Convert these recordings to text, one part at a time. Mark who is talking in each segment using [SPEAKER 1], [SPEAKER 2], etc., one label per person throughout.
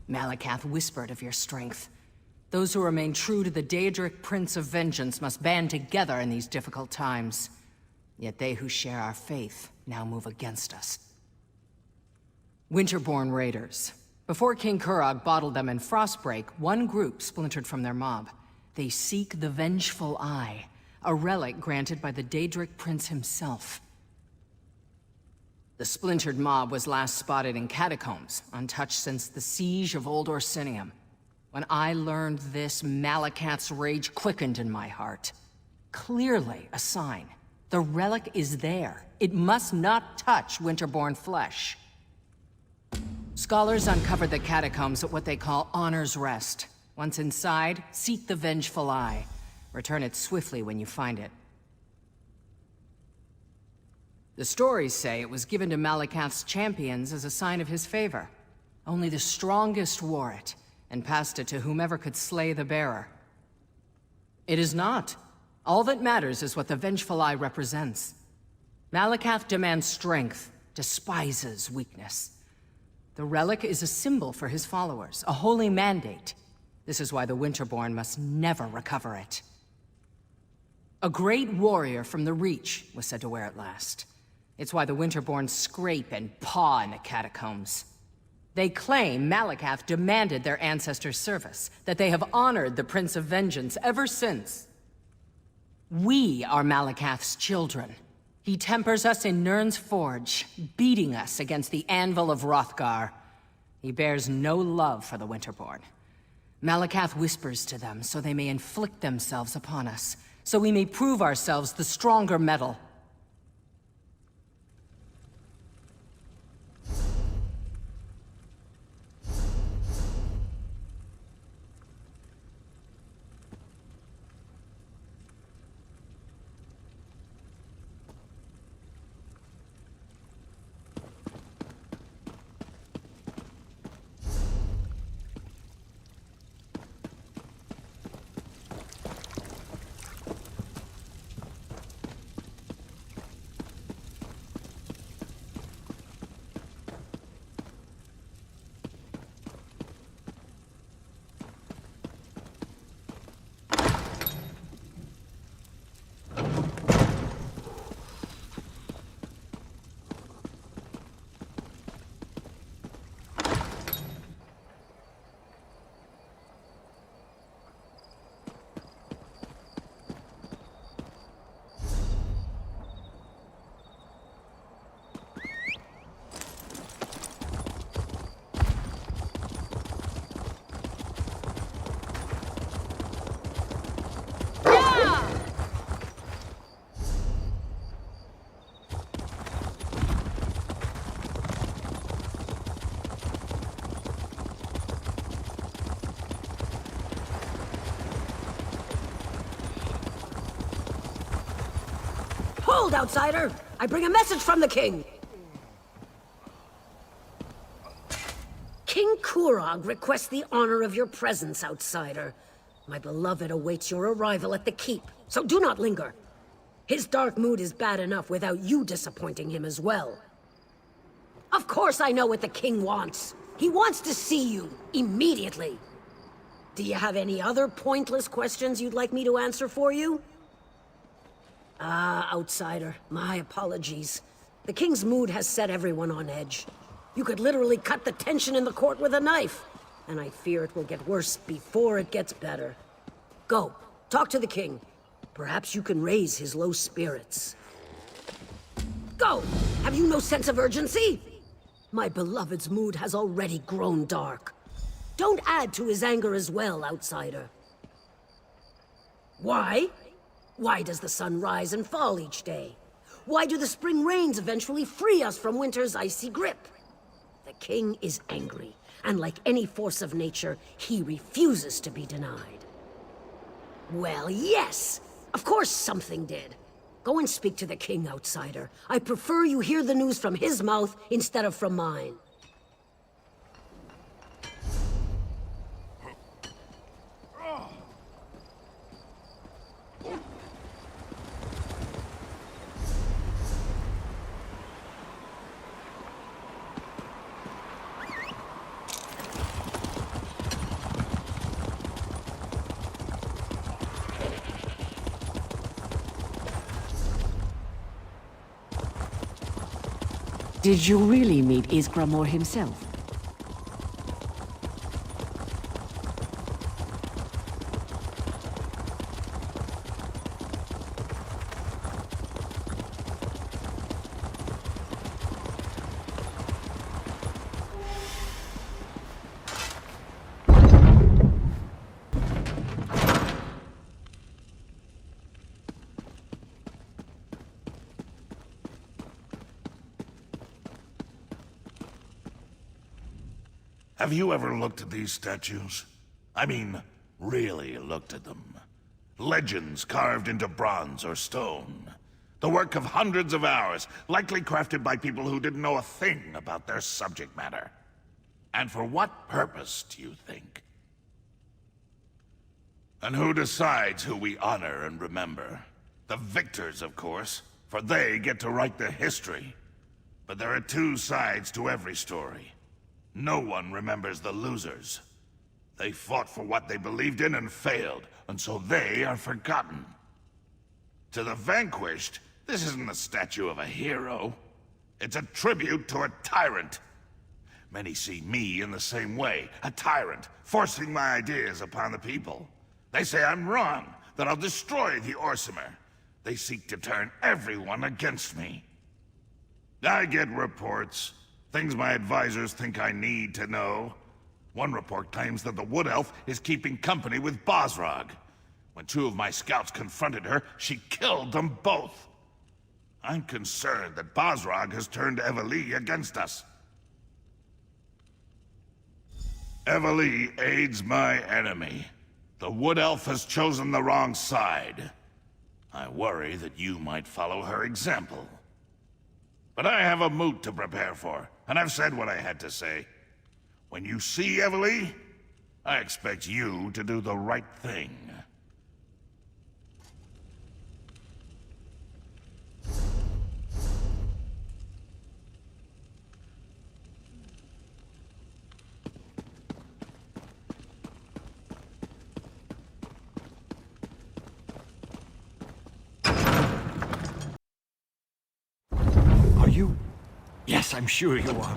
[SPEAKER 1] Malakath whispered of your strength. Those who remain true to the Daedric Prince of Vengeance must band together in these difficult times. Yet they who share our faith now move against us. Winterborn raiders. Before King Kurog bottled them in Frostbreak, one group splintered from their mob. They seek the Vengeful Eye, a relic granted by the Daedric Prince himself. The splintered mob was last spotted in catacombs, untouched since the siege of Old Orsinium. When I learned this, Malakath's rage quickened in my heart. Clearly a sign. The relic is there. It must not touch Winterborn flesh. Scholars uncovered the catacombs at what they call Honor's Rest. Once inside, seek the Vengeful Eye. Return it swiftly when you find it. The stories say it was given to Malakath's champions as a sign of his favor. Only the strongest wore it, and passed it to whomever could slay the bearer. It is not. All that matters is what the Vengeful Eye represents. Malakath demands strength, despises weakness. The relic is a symbol for his followers, a holy mandate. This is why the Winterborn must never recover it. A great warrior from the Reach was said to wear it last. It's why the Winterborn scrape and paw in the catacombs. They claim Malakath demanded their ancestors' service, that they have honored the Prince of Vengeance ever since. We are Malakath's children. He tempers us in Nirn's forge, beating us against the anvil of Hrothgar. He bears no love for the Winterborn. Malakath whispers to them so they may inflict themselves upon us, so we may prove ourselves the stronger metal.
[SPEAKER 2] Hold, outsider! I bring a message from the king! King Kurog requests the honor of your presence, outsider. My beloved awaits your arrival at the keep, so do not linger. His dark mood is bad enough without you disappointing him as well. Of course I know what the king wants. He wants to see you, immediately. Do you have any other pointless questions you'd like me to answer for you? Ah, outsider, my apologies. The king's mood has set everyone on edge. You could literally cut the tension in the court with a knife, and I fear it will get worse before it gets better. Go, talk to the king. Perhaps you can raise his low spirits. Go! Have you no sense of urgency? My beloved's mood has already grown dark. Don't add to his anger as well, outsider. Why? Why does the sun rise and fall each day? Why do the spring rains eventually free us from winter's icy grip? The king is angry, and like any force of nature, he refuses to be denied. Well, yes! Of course something did. Go and speak to the king, outsider. I prefer you hear the news from his mouth instead of from mine.
[SPEAKER 3] Did you really meet Isgramor himself?
[SPEAKER 4] Have you ever looked at these statues? I mean, really looked at them. Legends carved into bronze or stone. The work of hundreds of hours, likely crafted by people who didn't know a thing about their subject matter. And for what purpose, do you think? And who decides who we honor and remember? The victors, of course, for they get to write the history. But there are two sides to every story. No one remembers the losers. They fought for what they believed in and failed, and so they are forgotten. To the vanquished, this isn't a statue of a hero. It's a tribute to a tyrant. Many see me in the same way, a tyrant, forcing my ideas upon the people. They say I'm wrong, that I'll destroy the Orsimer. They seek to turn everyone against me. I get reports. Things my advisors think I need to know. One report claims that the Wood Elf is keeping company with Bosrog. When two of my scouts confronted her, she killed them both. I'm concerned that Bosrog has turned Eveli against us. Eveli aids my enemy. The Wood Elf has chosen the wrong side. I worry that you might follow her example. But I have a moot to prepare for, and I've said what I had to say. When you see Eveli, I expect you to do the right thing.
[SPEAKER 5] You? Yes, I'm sure you are.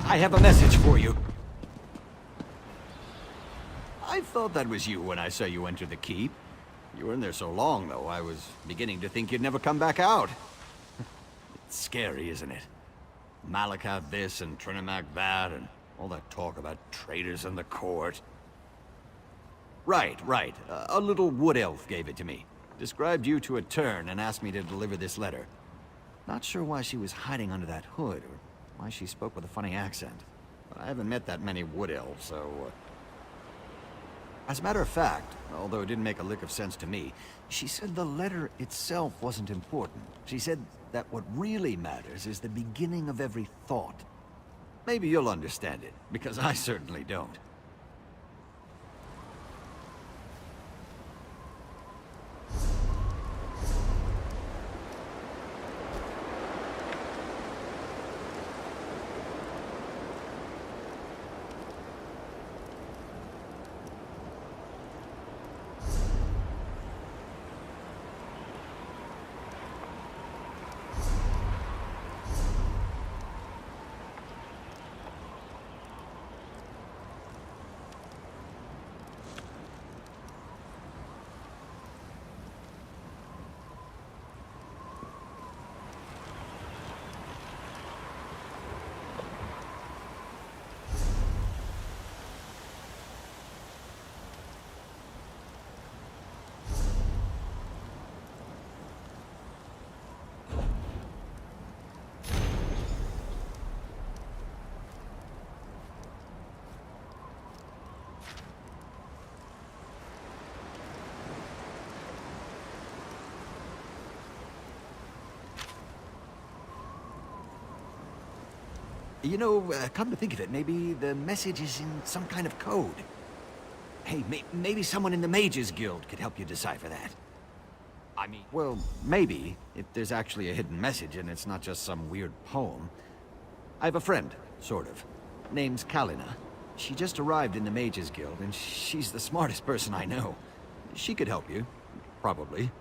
[SPEAKER 5] I have a message for you. I thought that was you when I saw you enter the keep. You were in there so long, though, I was beginning to think you'd never come back out. It's scary, isn't it? Malacath this and Trinimac that, and all that talk about traitors in the court. Right. A little wood elf gave it to me. Described you to a turn and asked me to deliver this letter. Not sure why she was hiding under that hood, or why she spoke with a funny accent. But I haven't met that many wood elves, so... As a matter of fact, although it didn't make a lick of sense to me, she said the letter itself wasn't important. She said that what really matters is the beginning of every thought. Maybe you'll understand it, because I certainly don't. You know, come to think of it, maybe the message is in some kind of code. Hey, maybe someone in the Mages Guild could help you decipher that. I mean, well, maybe, if there's actually a hidden message and it's not just some weird poem. I have a friend, sort of. Name's Kalina. She just arrived in the Mages Guild, and she's the smartest person I know. She could help you, probably.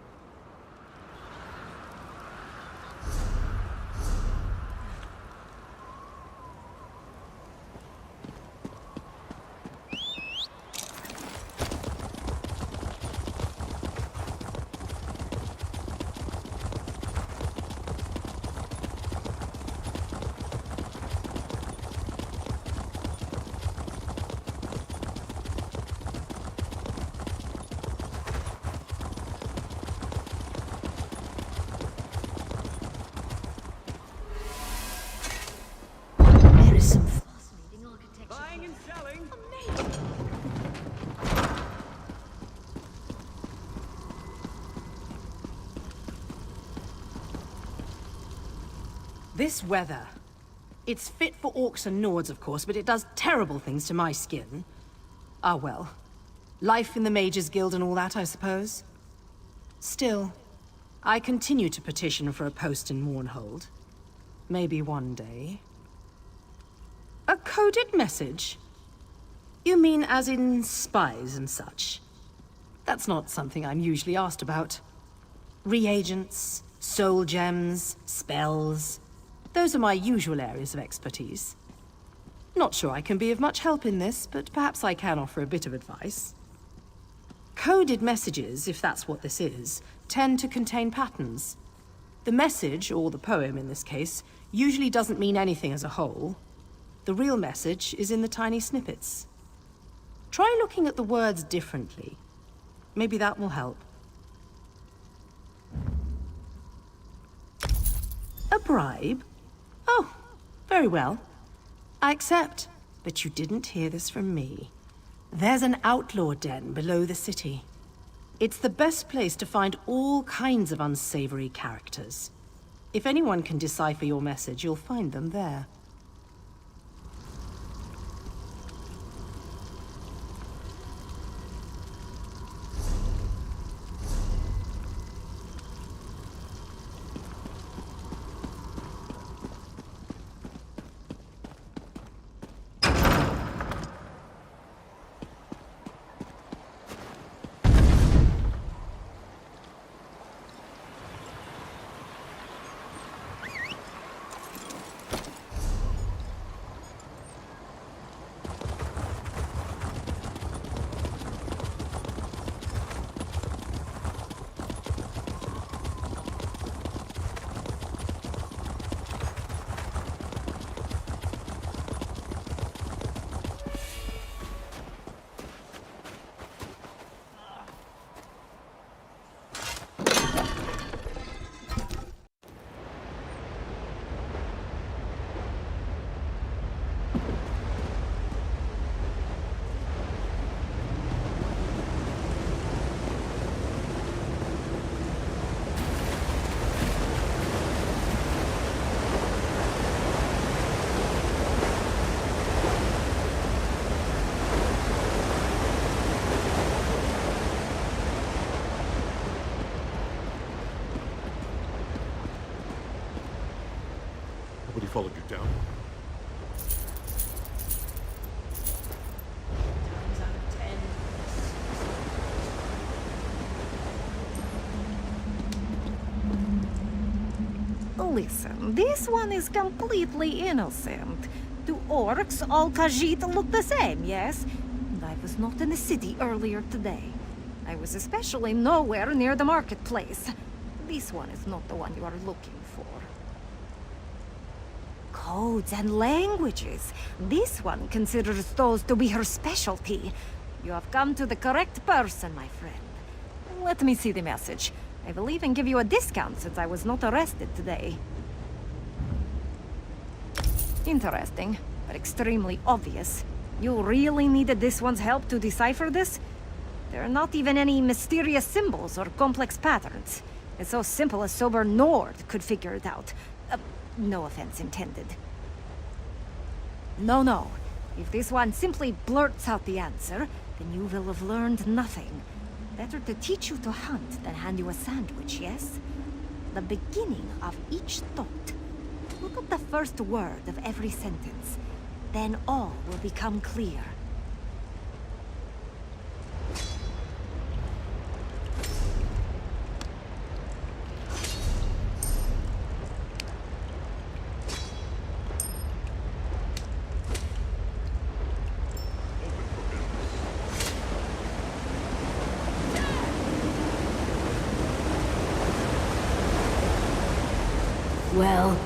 [SPEAKER 2] This weather. It's fit for orcs and Nords, of course, but it does terrible things to my skin. Ah, well. Life in the Mages Guild and all that, I suppose. Still, I continue to petition for a post in Mournhold. Maybe one day. A coded message? You mean as in spies and such? That's not something I'm usually asked about. Reagents, soul gems, spells. Those are my usual areas of expertise. Not sure I can be of much help in this, but perhaps I can offer a bit of advice. Coded messages, if that's what this is, tend to contain patterns. The message, or the poem in this case, usually doesn't mean anything as a whole. The real message is in the tiny snippets. Try looking at the words differently. Maybe that will help. A bribe? Oh, very well. I accept, but you didn't hear this from me. There's an outlaw den below the city. It's the best place to find all kinds of unsavory characters. If anyone can decipher your message, you'll find them there.
[SPEAKER 6] Nobody followed you down.
[SPEAKER 7] Listen, this one is completely innocent. Do orcs all Khajiit look the same, yes? And I was not in the city earlier today. I was especially nowhere near the marketplace. This one is not the one you are looking for. Codes and languages. This one considers those to be her specialty. You have come to the correct person, my friend. Let me see the message. I will even give you a discount since I was not arrested today. Interesting, but extremely obvious. You really needed this one's help to decipher this? There are not even any mysterious symbols or complex patterns. It's so simple a sober Nord could figure it out. No offense intended. No. If this one simply blurts out the answer, then you will have learned nothing. Better to teach you to hunt than hand you a sandwich, yes? The beginning of each thought. Look at the first word of every sentence. Then all will become clear.
[SPEAKER 2] Well...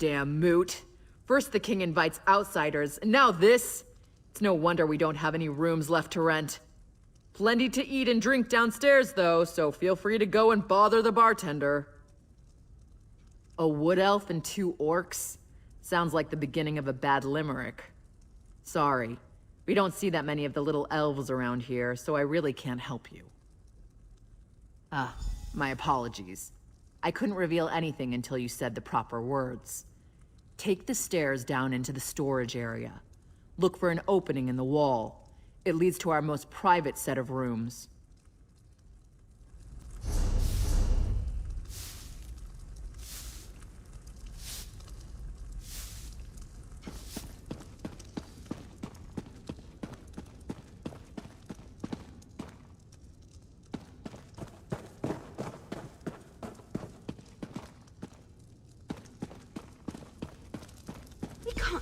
[SPEAKER 8] Damn moot. First the king invites outsiders, and now this? It's no wonder we don't have any rooms left to rent. Plenty to eat and drink downstairs, though, so feel free to go and bother the bartender. A wood elf and 2 orcs? Sounds like the beginning of a bad limerick. Sorry. We don't see that many of the little elves around here, so I really can't help you. My apologies. I couldn't reveal anything until you said the proper words. Take the stairs down into the storage area. Look for an opening in the wall. It leads to our most private set of rooms.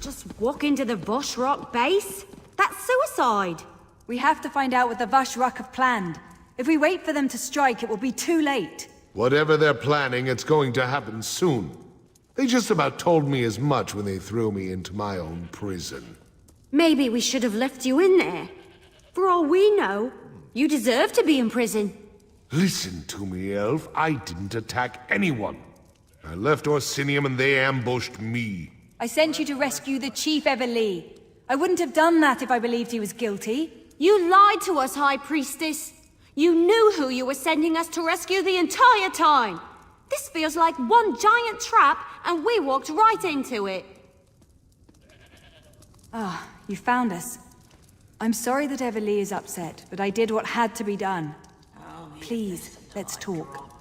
[SPEAKER 9] Just walk into the Voshrock base? That's suicide!
[SPEAKER 10] We have to find out what the Voshrock have planned. If we wait for them to strike, it will be too late.
[SPEAKER 11] Whatever they're planning, it's going to happen soon. They just about told me as much when they threw me into my own prison.
[SPEAKER 9] Maybe we should have left you in there. For all we know, you deserve to be in prison.
[SPEAKER 11] Listen to me, Elf. I didn't attack anyone. I left ORSINIUM and they ambushed me.
[SPEAKER 10] I sent you to rescue the Chief Everlee. I wouldn't have done that if I believed he was guilty.
[SPEAKER 9] You lied to us, High Priestess. You knew who you were sending us to rescue the entire time. This feels like one giant trap, and we walked right into it.
[SPEAKER 10] You found us. I'm sorry that Everlee is upset, but I did what had to be done. Please, let's talk.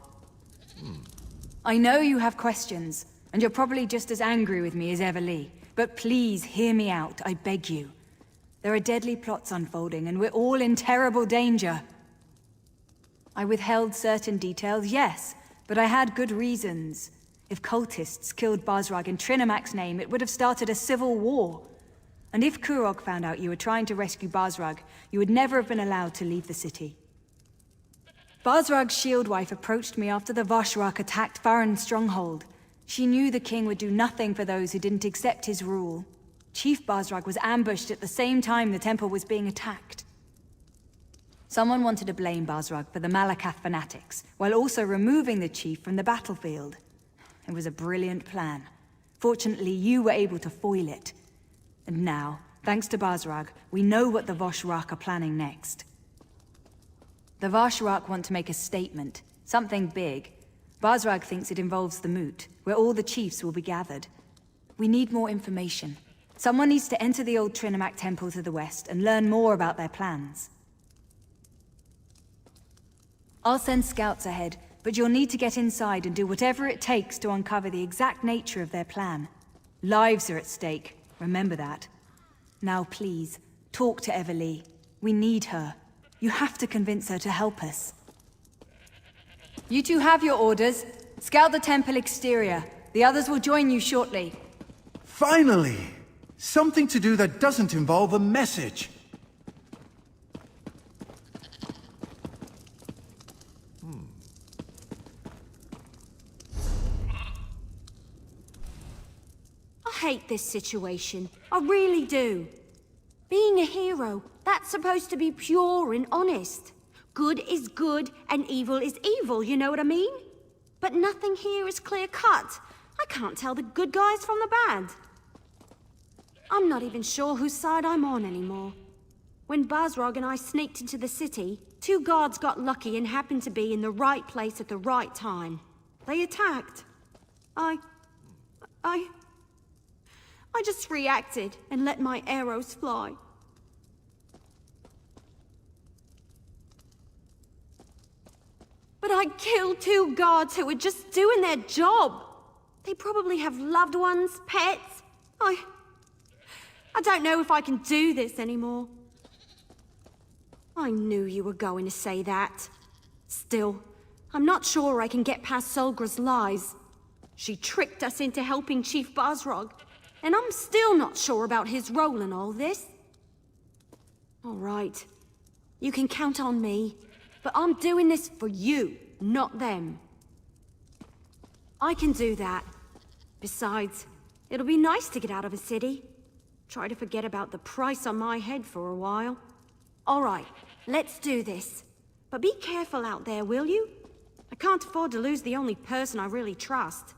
[SPEAKER 10] I know you have questions. And you're probably just as angry with me as Everlee. But please, hear me out, I beg you. There are deadly plots unfolding, and we're all in terrible danger. I withheld certain details, yes, but I had good reasons. If cultists killed Basrag in Trinamac's name, it would have started a civil war. And if Kurog found out you were trying to rescue Basrag, you would never have been allowed to leave the city. Basrag's Shieldwife approached me after the Voshrock attacked Farron's stronghold. She knew the king would do nothing for those who didn't accept his rule. Chief Basrag was ambushed at the same time the temple was being attacked. Someone wanted to blame Basrag for the Malakath fanatics, while also removing the chief from the battlefield. It was a brilliant plan. Fortunately, you were able to foil it. And now, thanks to Basrag, we know what the Voshrock are planning next. The Voshrock want to make a statement, something big. Basrag thinks it involves the Moot, where all the chiefs will be gathered. We need more information. Someone needs to enter the old Trinamac temple to the west and learn more about their plans. I'll send scouts ahead, but you'll need to get inside and do whatever it takes to uncover the exact nature of their plan. Lives are at stake, remember that. Now please, talk to Everlee. We need her. You have to convince her to help us. You two have your orders. Scout the temple exterior. The others will join you shortly.
[SPEAKER 12] Finally! Something to do that doesn't involve a message.
[SPEAKER 9] I hate this situation. I really do. Being a hero, that's supposed to be pure and honest. Good is good and evil is evil, you know what I mean? But nothing here is clear-cut. I can't tell the good guys from the bad. I'm not even sure whose side I'm on anymore. When Basrag and I sneaked into the city, 2 guards got lucky and happened to be in the right place at the right time. They attacked. I just reacted and let my arrows fly. But I killed 2 guards who were just doing their job. They probably have loved ones, pets. I don't know if I can do this anymore. I knew you were going to say that. Still, I'm not sure I can get past Solgra's lies. She tricked us into helping Chief Basrag, and I'm still not sure about his role in all this. All right, you can count on me, but I'm doing this for you, not them. I can do that. Besides, It'll be nice to get out of a city. Try to forget about the price on my head for a while. All right, let's do this. But be careful out there, will you? I can't afford to lose the only person I really trust.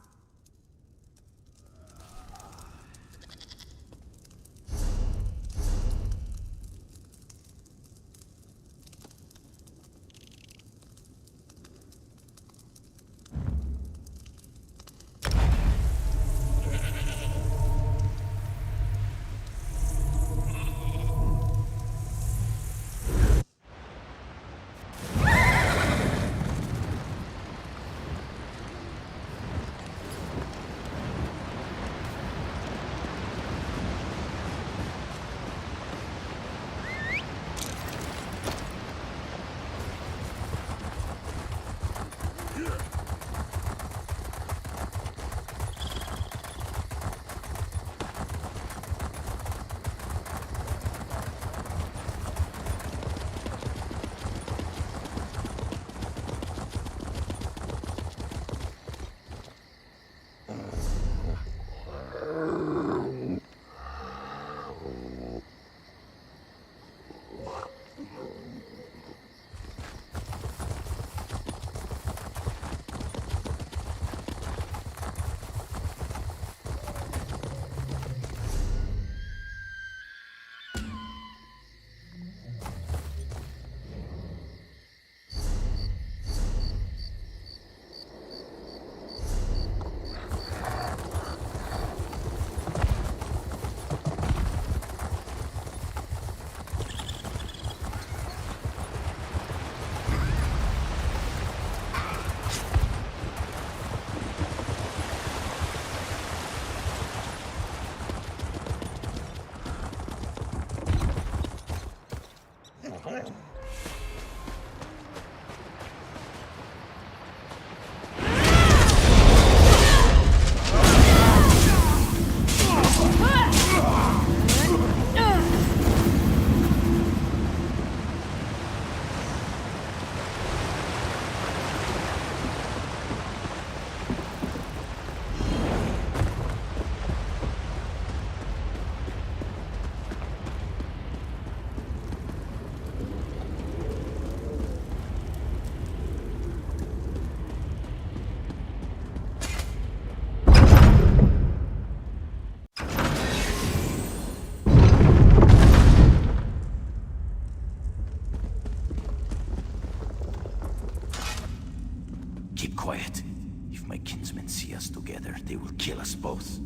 [SPEAKER 4] Keep quiet. If my kinsmen see us together, they will kill us both.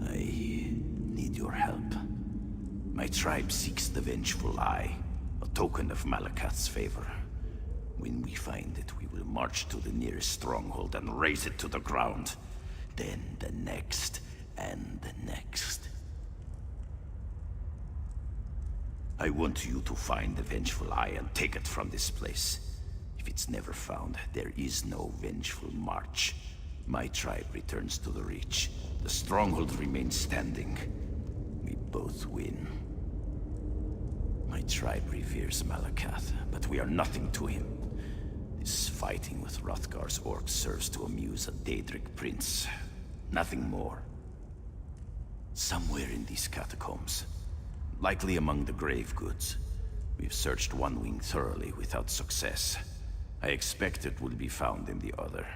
[SPEAKER 4] I need your help. My tribe seeks the Vengeful Eye, a token of Malakath's favor. When we find it, we will march to the nearest stronghold and raze it to the ground. Then the next, and the next. I want you to find the Vengeful Eye and take it from this place. If it's never found, there is no Vengeful March. My tribe returns to the Reach. The stronghold remains standing. We both win. My tribe reveres Malakath, but we are nothing to him. This fighting with Hrothgar's orcs serves to amuse a Daedric prince. Nothing more. Somewhere in these catacombs. Likely among the grave goods. We've searched one wing thoroughly without success. I expect it will be found in the other.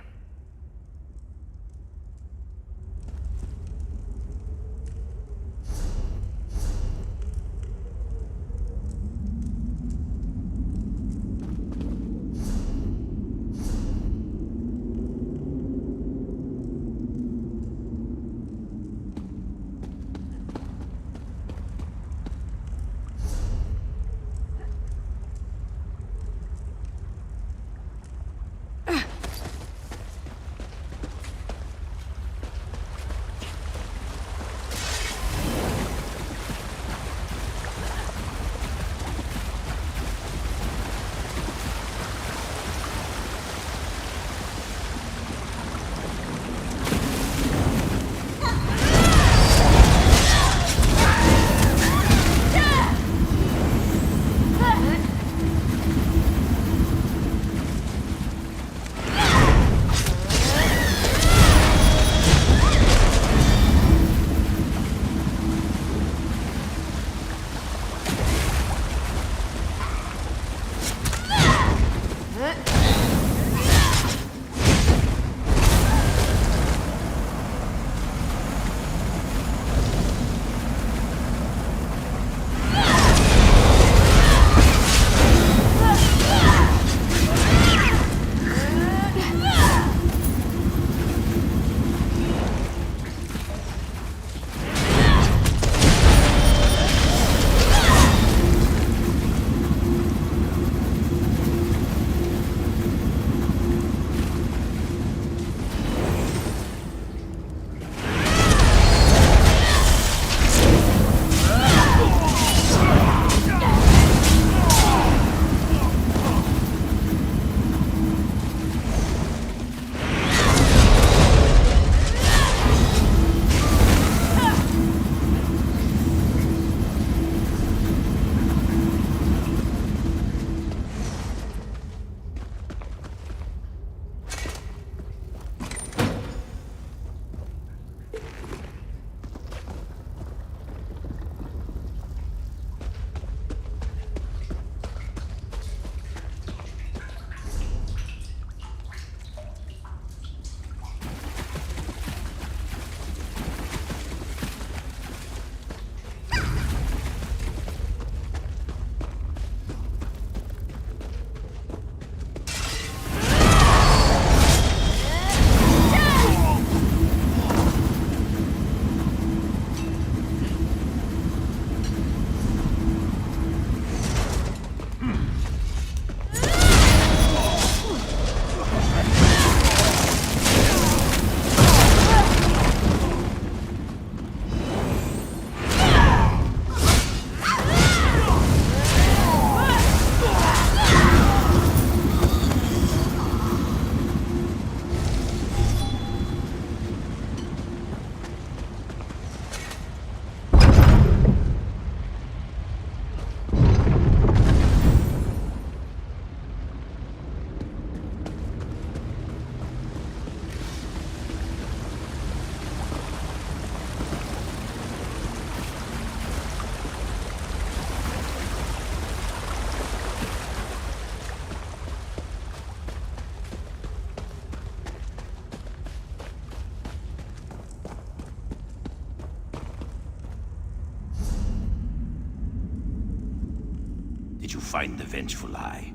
[SPEAKER 13] find the Vengeful Eye.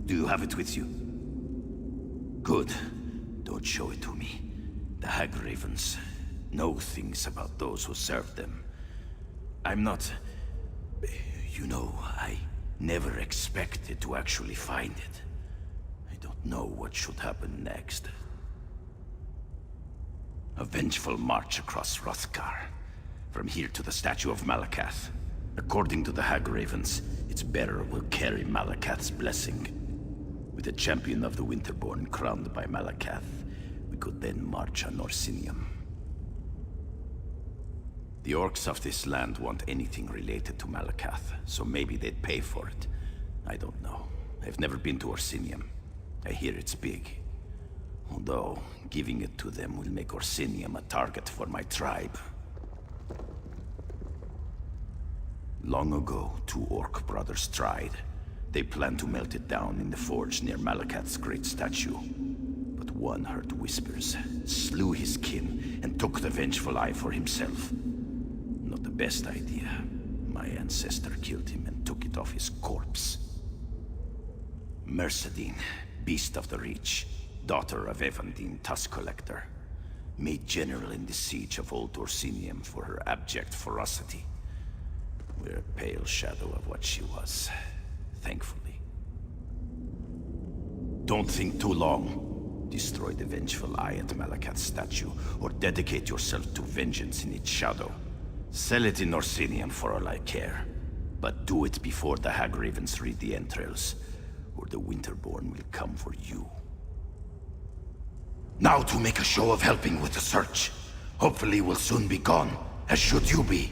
[SPEAKER 13] Do you have it with you? Good. Don't show it to me. The Hag Ravens know things about those who serve them. I'm not... You know, I never expected to actually find it. I don't know what should happen next. A vengeful march across Hrothgar. From here to the statue of Malakath. According to the Hag Ravens, its bearer will carry Malakath's blessing. With the champion of the Winterborn crowned by Malakath, we could then march on Orsinium. The orcs of this land want anything related to Malakath, so maybe they'd pay for it. I don't know. I've never been to Orsinium. I hear it's big. Although, giving it to them will make Orsinium a target for my tribe. Long ago, 2 orc brothers tried. They planned to melt it down in the forge near Malakath's great statue. But one heard whispers, slew his kin, and took the Vengeful Eye for himself. Not the best idea. My ancestor killed him and took it off his corpse. Mercedine, Beast of the Reach, daughter of Evandine, Tusk Collector, made general in the siege of Old Orsinium for her abject ferocity. We're a pale shadow of what she was, thankfully. Don't think too long. Destroy the Vengeful Eye at Malakath's statue, or dedicate yourself to vengeance in its shadow. Sell it in Orsinium for all I care. But do it before the Hag Ravens read the entrails, or the Winterborn will come for you. Now to make a show of helping with the search. Hopefully we'll soon be gone, as should you be.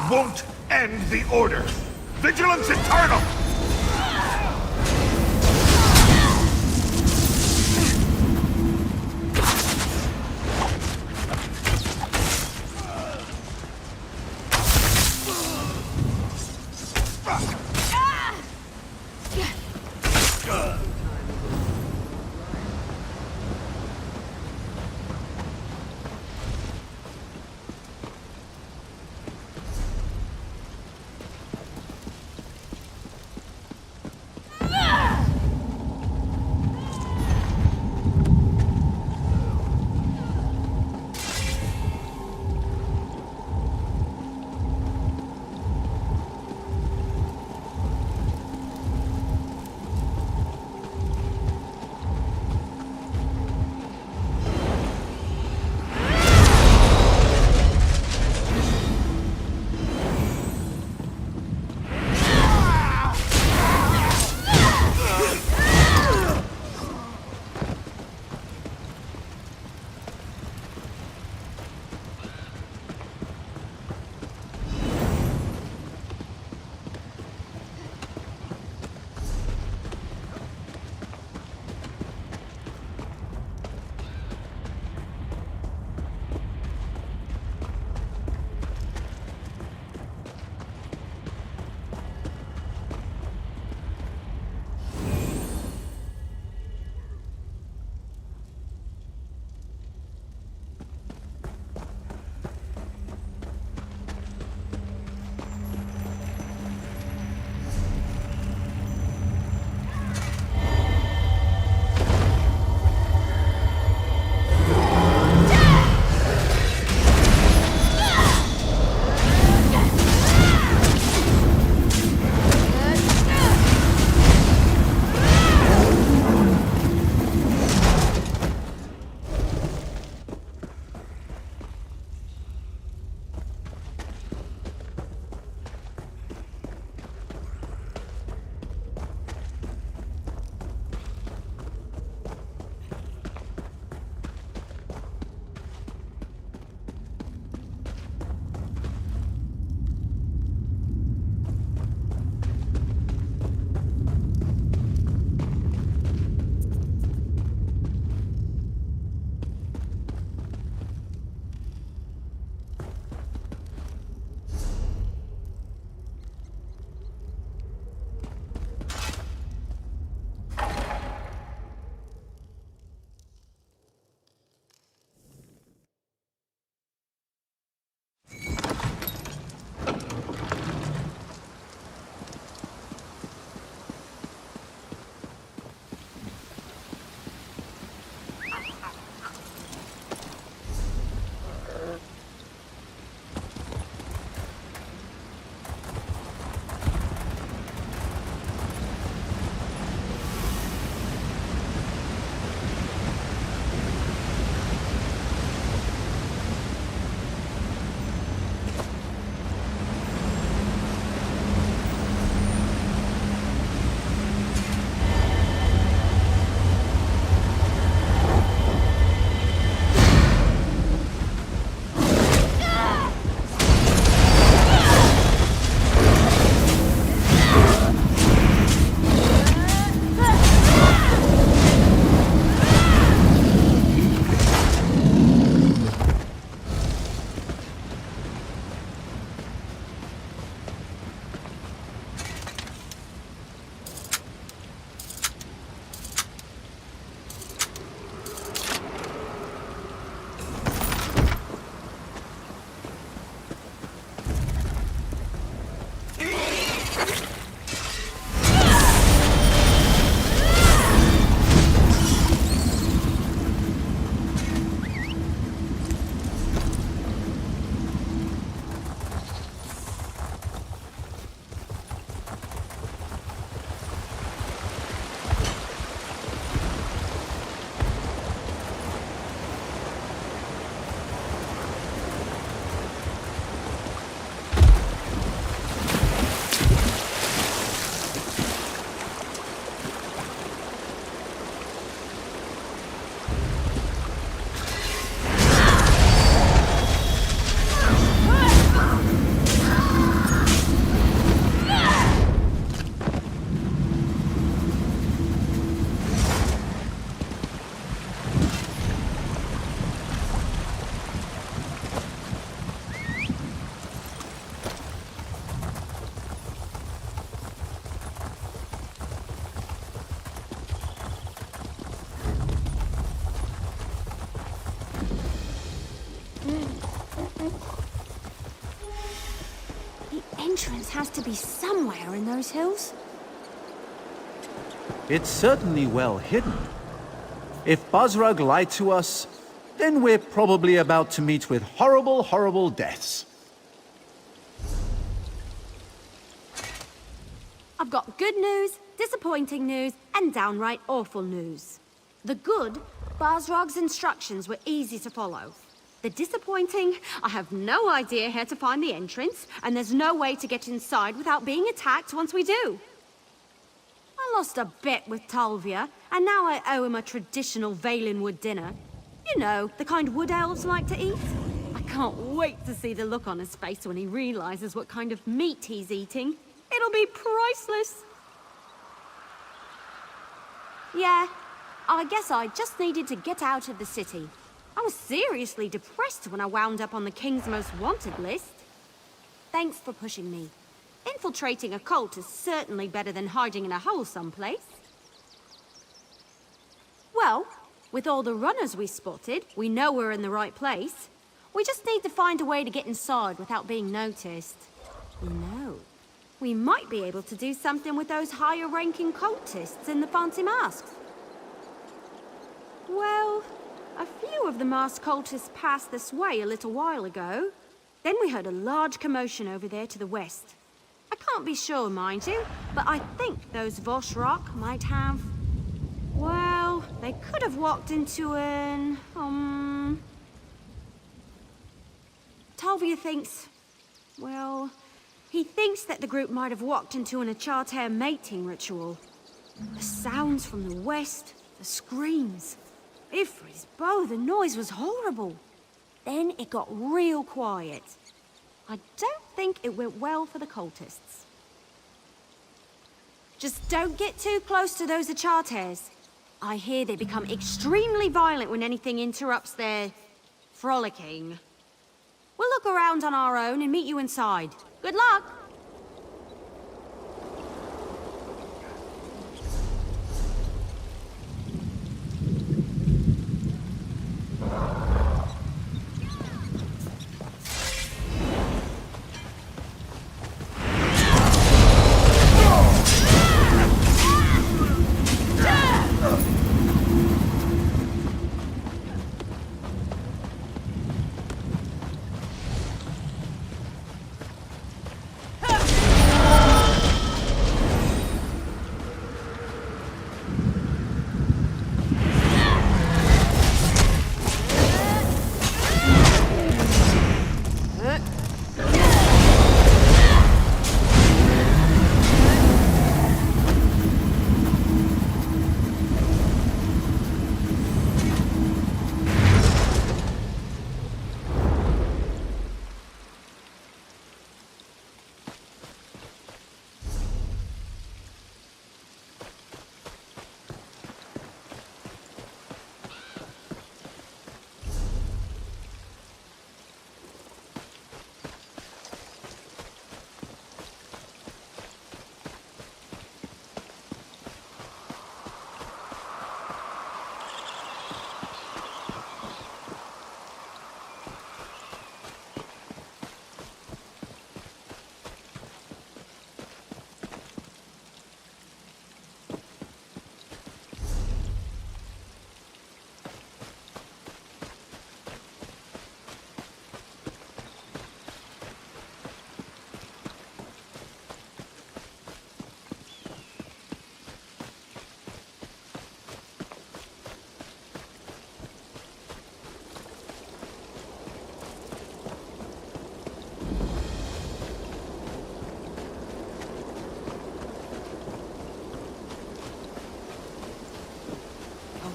[SPEAKER 4] won't end the order. Vigilance eternal!
[SPEAKER 9] entrance has to be somewhere in those hills.
[SPEAKER 12] It's certainly well hidden. If Buzzrug lied to us, then we're probably about to meet with horrible, horrible deaths.
[SPEAKER 9] I've got good news, disappointing news, and downright awful news. The good, Buzzrug's instructions were easy to follow. The disappointing, I have no idea how to find the entrance, and there's no way to get inside without being attacked once we do. I lost a bet with Talvia, and now I owe him a traditional Valenwood dinner. You know, the kind wood elves like to eat. I can't wait to see the look on his face when he realizes what kind of meat he's eating. It'll be priceless. Yeah, I guess I just needed to get out of the city. I was seriously depressed when I wound up on the King's Most Wanted list. Thanks for pushing me. Infiltrating a cult is certainly better than hiding in a hole someplace. Well, with all the runners we spotted, we know we're in the right place. We just need to find a way to get inside without being noticed. You know, we might be able to do something with those higher-ranking cultists in the fancy masks. Well, a few of the masked cultists passed this way a little while ago. Then we heard a large commotion over there to the west. I can't be sure, mind you, but I think those Voshrock might have... Well, they could have walked into an... Talvia thinks... Well, he thinks that the group might have walked into an Achartair mating ritual. The sounds from the west, the screams. Ifri's bow, the noise was horrible. Then it got real quiet. I don't think it went well for the cultists. Just don't get too close to those Achartairs. I hear they become extremely violent when anything interrupts their... frolicking. We'll look around on our own and meet you inside. Good luck!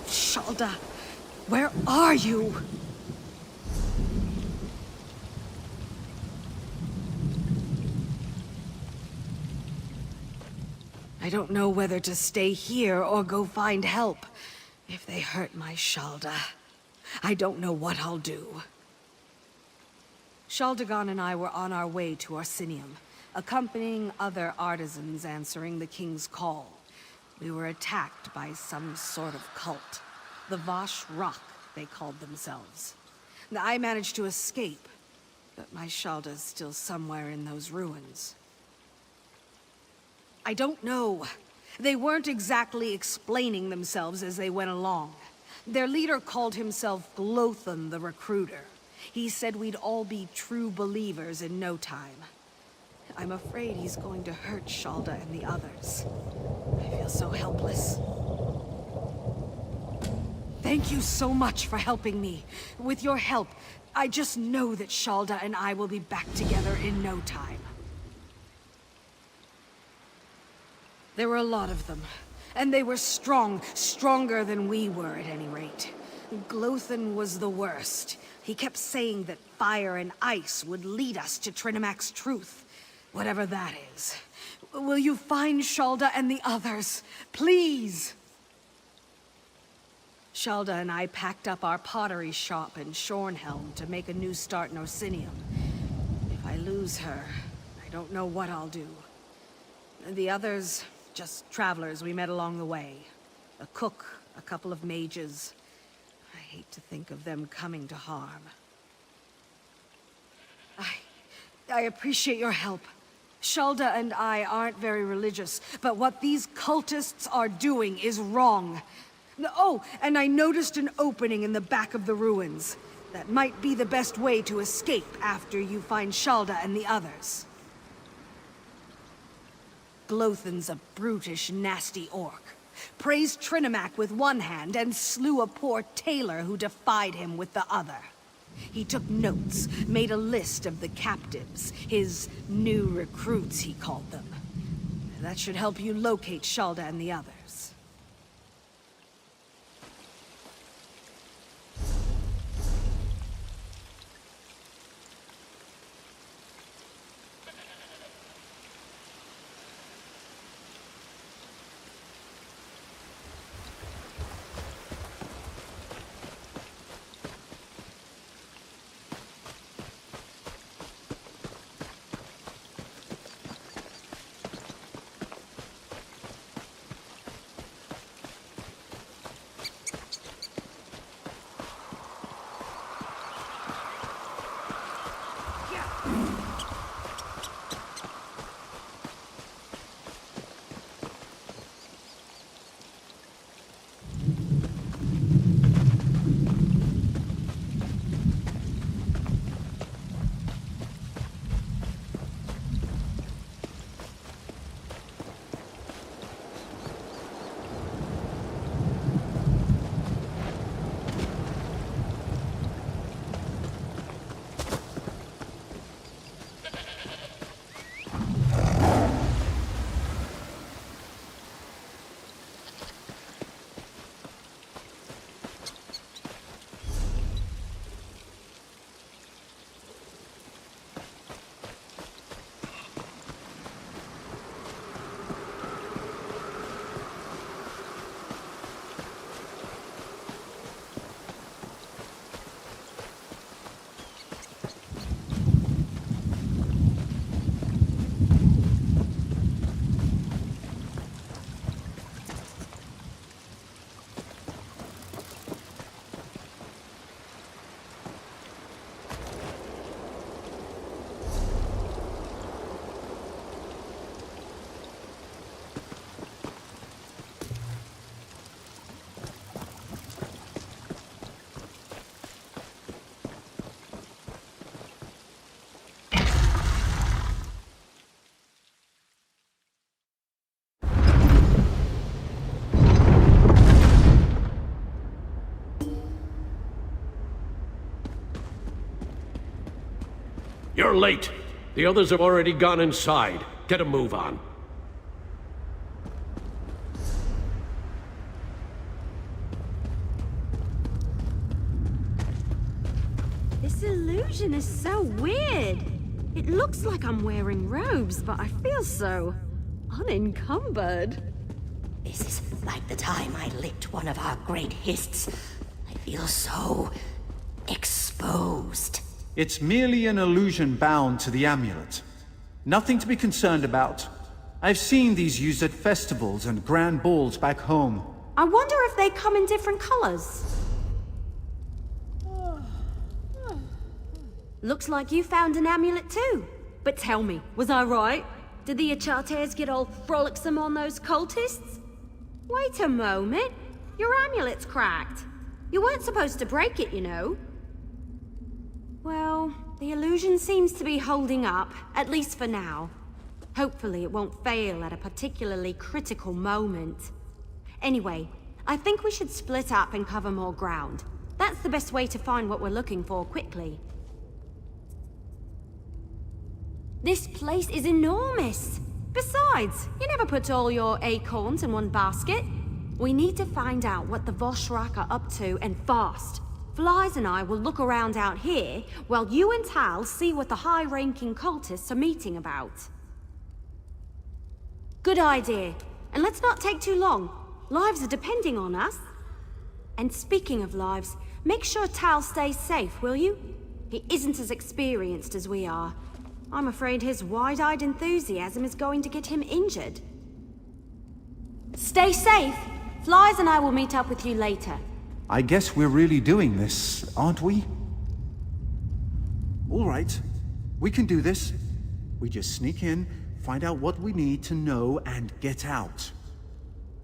[SPEAKER 10] Shalda, where are you? I don't know whether to stay here or go find help. If they hurt my Shalda, I don't know what I'll do. Shaldagon and I were on our way to ORSINIUM, accompanying other artisans answering the king's call. We were attacked by some sort of cult. The Voshrock, they called themselves. I managed to escape.
[SPEAKER 2] But my Shalda's still somewhere in those ruins. I don't know. They weren't exactly explaining themselves as they went along. Their leader called himself Glothan the Recruiter. He said we'd all be true believers in no time. I'm afraid he's going to hurt Shalda and the others. I feel so helpless. Thank you so much for helping me. With your help, I just know that Shalda and I will be back together in no time. There were a lot of them, and they were strong, stronger than we were at any rate. Glothan was the worst. He kept saying that fire and ice would lead us to Trinimac's truth, whatever that is. Will you find Shalda and the others, please? Shalda and I packed up our pottery shop in Shornhelm to make a new start in ORSINIUM. If I lose her, I don't know what I'll do. The others, just travelers we met along the way. A cook, a couple of mages. I hate to think of them coming to harm. I appreciate your help. Shalda and I aren't very religious, but what these cultists are doing is wrong. Oh, and I noticed an opening in the back of the ruins. That might be the best way to escape after you find Shalda and the others. Glothan's a brutish, nasty orc. Praised Trinimac with one hand and slew a poor tailor who defied him with the other. He took notes, made a list of the captives, his new recruits, he called them. That should help you locate Shalda and the others.
[SPEAKER 6] You're late. The others have already gone inside. Get a move on.
[SPEAKER 9] This illusion is so weird. It looks like I'm wearing robes, but I feel so unencumbered.
[SPEAKER 14] This is like the time I licked one of our great hists. I feel so exposed.
[SPEAKER 12] It's merely an illusion bound to the amulet. Nothing to be concerned about. I've seen these used at festivals and grand balls back home.
[SPEAKER 9] I wonder if they come in different colors. Looks like you found an amulet too. But tell me, was I right? Did the Achates get all frolicsome on those cultists? Wait a moment. Your amulet's cracked. You weren't supposed to break it, you know. Well, the illusion seems to be holding up, at least for now. Hopefully it won't fail at a particularly critical moment. Anyway, I think we should split up and cover more ground. That's the best way to find what we're looking for quickly. This place is enormous! Besides, you never put all your acorns in one basket. We need to find out what the Voshrak are up to, and fast. Flies and I will look around out here, while you and Tal see what the high-ranking cultists are meeting about. Good idea. And let's not take too long. Lives are depending on us. And speaking of lives, make sure Tal stays safe, will you? He isn't as experienced as we are. I'm afraid his wide-eyed enthusiasm is going to get him injured. Stay safe. Flies and I will meet up with you later.
[SPEAKER 12] I guess we're really doing this, aren't we? All right. We can do this. We just sneak in, find out what we need to know, and get out.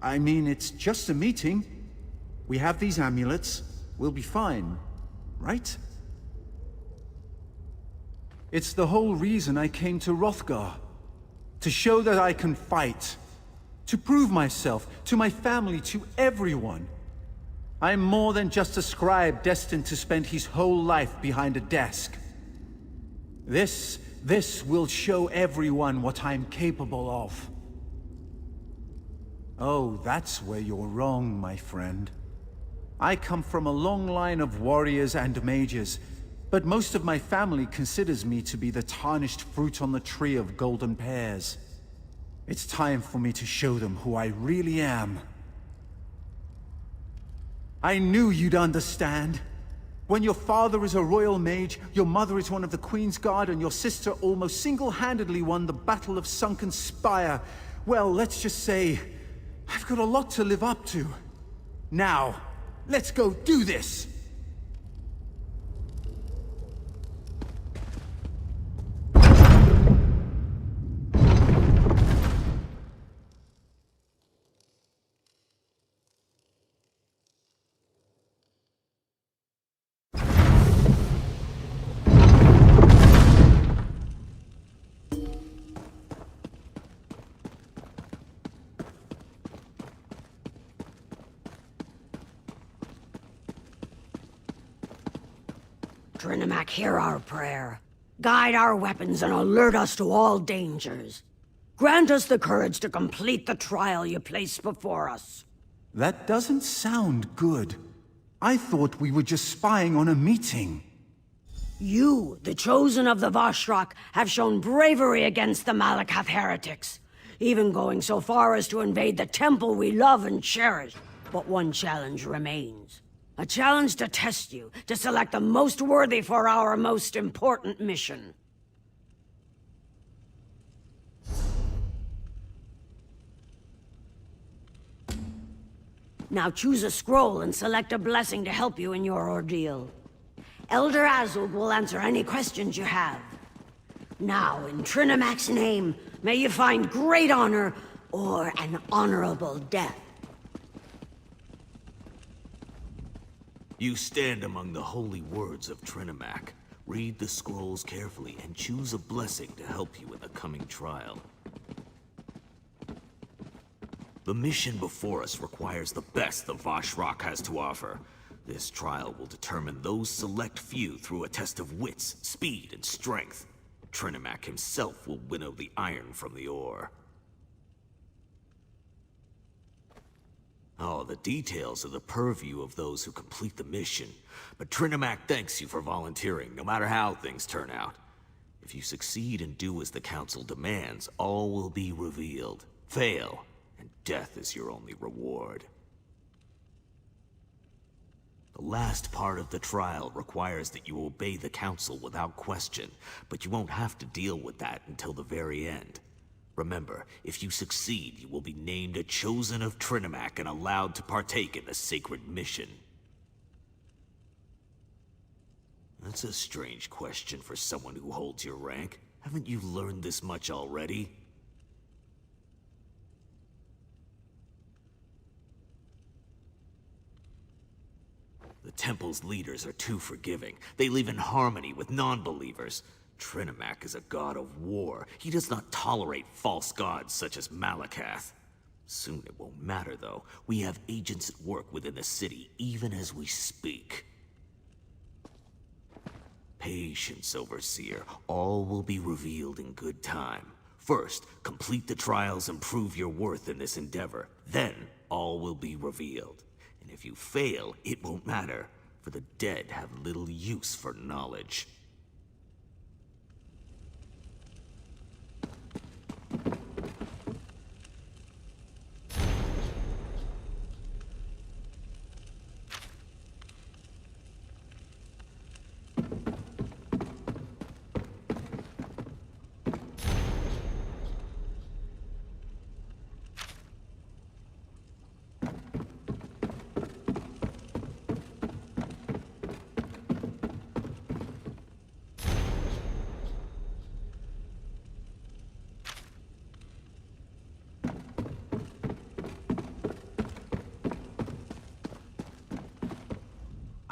[SPEAKER 12] I mean, it's just a meeting. We have these amulets. We'll be fine, right? It's the whole reason I came to Hrothgar. To show that I can fight. To prove myself, to my family, to everyone. I'm more than just a scribe destined to spend his whole life behind a desk. This will show everyone what I'm capable of. Oh, that's where you're wrong, my friend. I come from a long line of warriors and mages, but most of my family considers me to be the tarnished fruit on the tree of golden pears. It's time for me to show them who I really am. I knew you'd understand. When your father is a royal mage, your mother is one of the Queen's Guard, and your sister almost single-handedly won the Battle of Sunken Spire, well, let's just say, I've got a lot to live up to. Now, let's go do this!
[SPEAKER 2] Trinemak, hear our prayer. Guide our weapons and alert us to all dangers. Grant us the courage to complete the trial you place before us.
[SPEAKER 12] That doesn't sound good. I thought we were just spying on a meeting.
[SPEAKER 2] You, the chosen of the Voshrak, have shown bravery against the Malakath heretics, even going so far as to invade the temple we love and cherish. But one challenge remains. A challenge to test you, to select the most worthy for our most important mission. Now choose a scroll and select a blessing to help you in your ordeal. Elder Azug will answer any questions you have. Now, in Trinemak's name, may you find great honor or an honorable death.
[SPEAKER 13] You stand among the holy words of Trinemak. Read the scrolls carefully and choose a blessing to help you in the coming trial. The mission before us requires the best the Voshrak has to offer. This trial will determine those select few through a test of wits, speed, and strength. Trinemak himself will winnow the iron from the ore. Oh, the details are the purview of those who complete the mission. But Trinemak thanks you for volunteering, no matter how things turn out. If you succeed and do as the Council demands, all will be revealed. Fail, and death is your only reward. The last part of the trial requires that you obey the Council without question, but you won't have to deal with that until the very end. Remember, if you succeed, you will be named a Chosen of Trinemak and allowed to partake in the sacred mission.
[SPEAKER 15] That's a strange question for someone who holds your rank. Haven't you learned this much already? The Temple's leaders are too forgiving. They live in harmony with non-believers. PRENUMERERA is a god of war. He does not tolerate false gods such as Malakath. Soon it won't matter, though. We have agents at work within the city, even as we speak. Patience, Overseer. All will be revealed in good time. First, complete the trials and prove your worth in this endeavor. Then, all will be revealed. And if you fail, it won't matter, for the dead have little use for knowledge.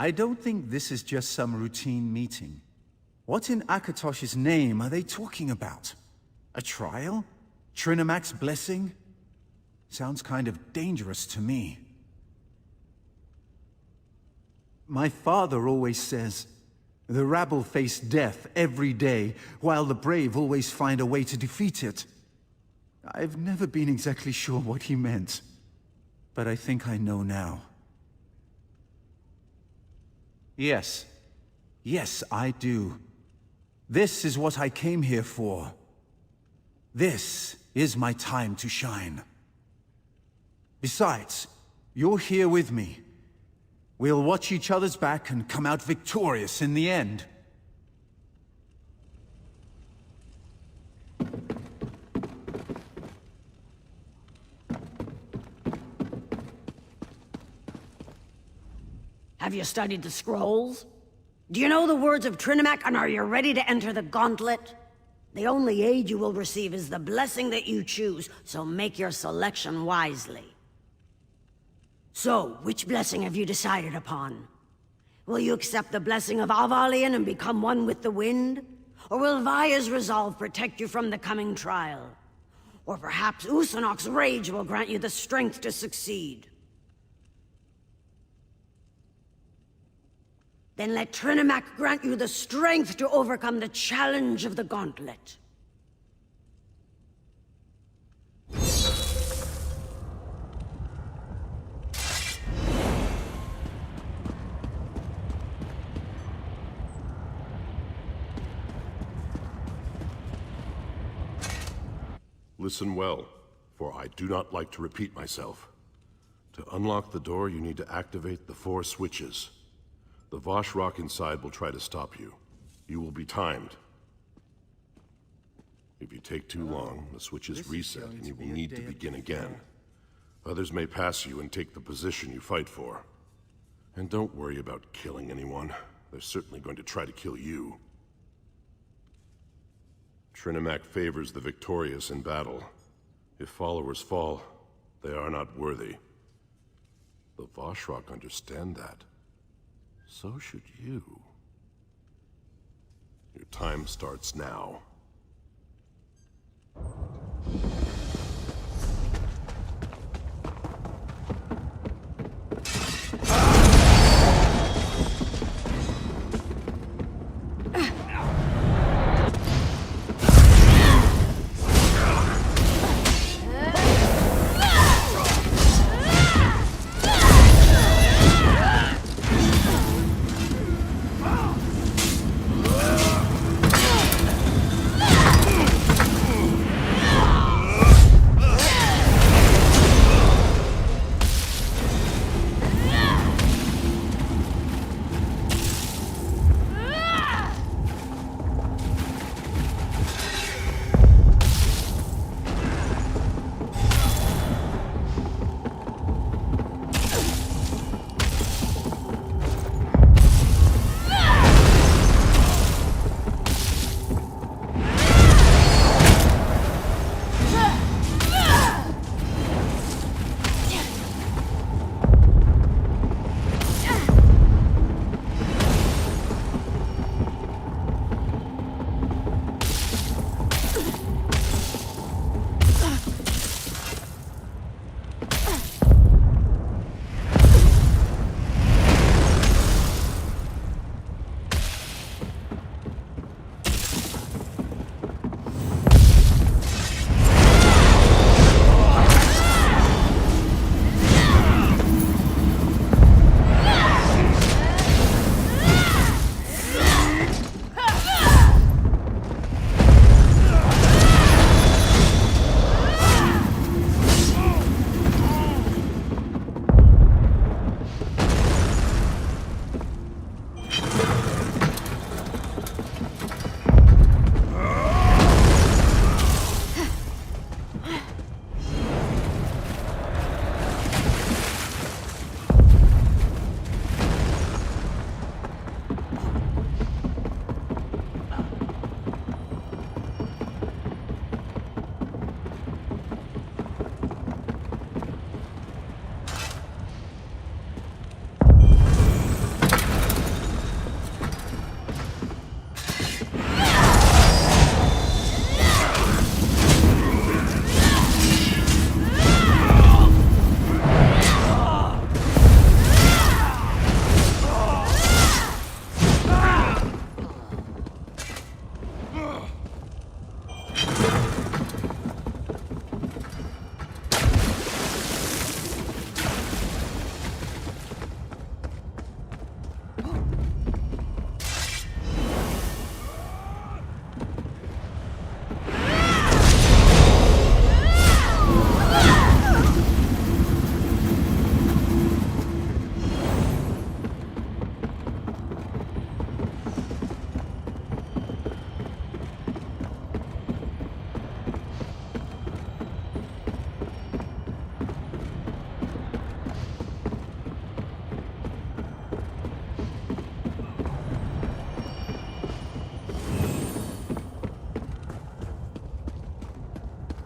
[SPEAKER 12] I don't think this is just some routine meeting. What in Akatosh's name are they talking about? A trial? Trinemak's blessing? Sounds kind of dangerous to me. My father always says, the rabble face death every day, while the brave always find a way to defeat it. I've never been exactly sure what he meant, but I think I know now. Yes. Yes, I do. This is what I came here for. This is my time to shine. Besides, you're here with me. We'll watch each other's back and come out victorious in the end.
[SPEAKER 2] Have you studied the scrolls? Do you know the words of PRENUMERERA, and are you ready to enter the gauntlet? The only aid you will receive is the blessing that you choose, so make your selection wisely. So, which blessing have you decided upon? Will you accept the blessing of Avalion and become one with the wind? Or will Vaya's resolve protect you from the coming trial? Or perhaps Usanok's rage will grant you the strength to succeed? Then let PRENUMERERA grant you the strength to overcome the challenge of the gauntlet.
[SPEAKER 16] Listen well, for I do not like to repeat myself. To unlock the door, you need to activate the 4 switches. The Vosh rock inside will try to stop you. You will be timed. If you take too long, the switches reset and you will need to begin again. Others may pass you and take the position you fight for. And don't worry about killing anyone. They're certainly going to try to kill you. PRENUMERERA favors the victorious in battle. If followers fall, they are not worthy. The Voshrock understand that. So should you. Your time starts now.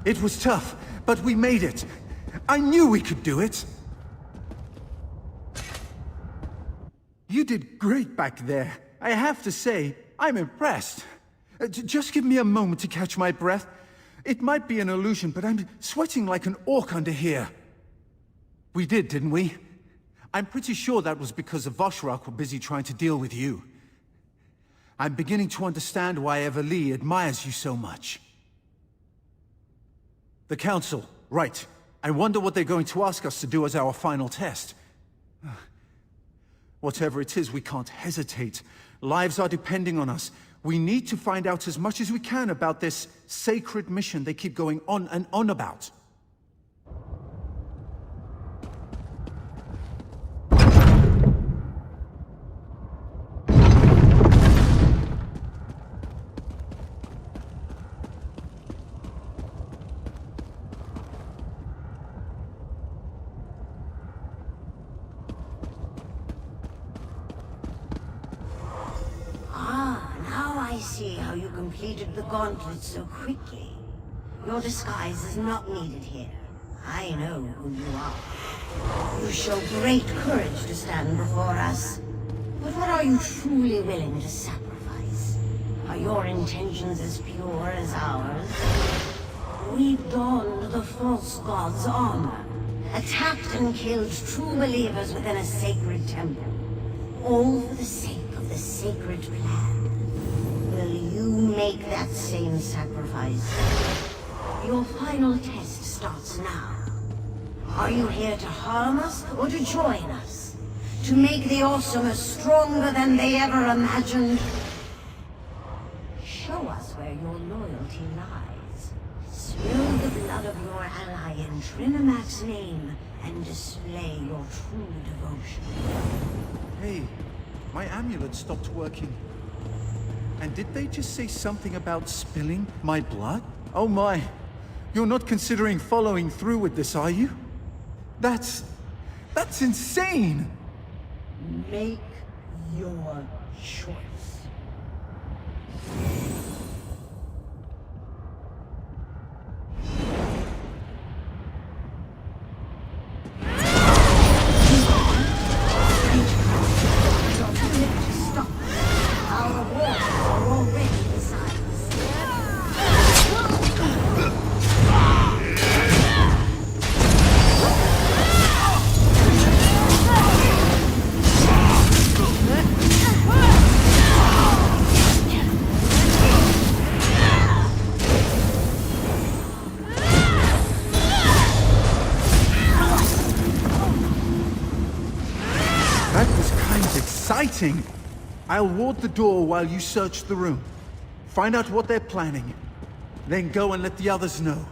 [SPEAKER 12] It was tough, but we made it. I knew we could do it. You did great back there. I have to say, I'm impressed. Just give me a moment to catch my breath. It might be an illusion, but I'm sweating like an orc under here. We did, didn't we? I'm pretty sure that was because the Voshrak were busy trying to deal with you. I'm beginning to understand why Everlee admires you so much. The Council, right. I wonder what they're going to ask us to do as our final test. Whatever it is, we can't hesitate. Lives are depending on us. We need to find out as much as we can about this sacred mission they keep going on and on about.
[SPEAKER 14] I see how you completed the gauntlet so quickly. Your disguise is not needed here. I know who you are. You show great courage to stand before us. But what are you truly willing to sacrifice? Are your intentions as pure as ours? We've donned the false god's armor, attacked and killed true believers within a sacred temple, all for the sake of the sacred plan. Will you make that same sacrifice? Your final test starts now. Are you here to harm us or to join us? To make the Awesomers stronger than they ever imagined? Show us where your loyalty lies. Spill the blood of your ally in Trinimac's name and display your true devotion.
[SPEAKER 12] Hey, my amulet stopped working. And did they just say something about spilling my blood? Oh my, you're not considering following through with this, are you? That's insane!
[SPEAKER 14] Make your choice.
[SPEAKER 12] Exciting! I'll ward the door while you search the room. Find out what they're planning. Then go and let the others know.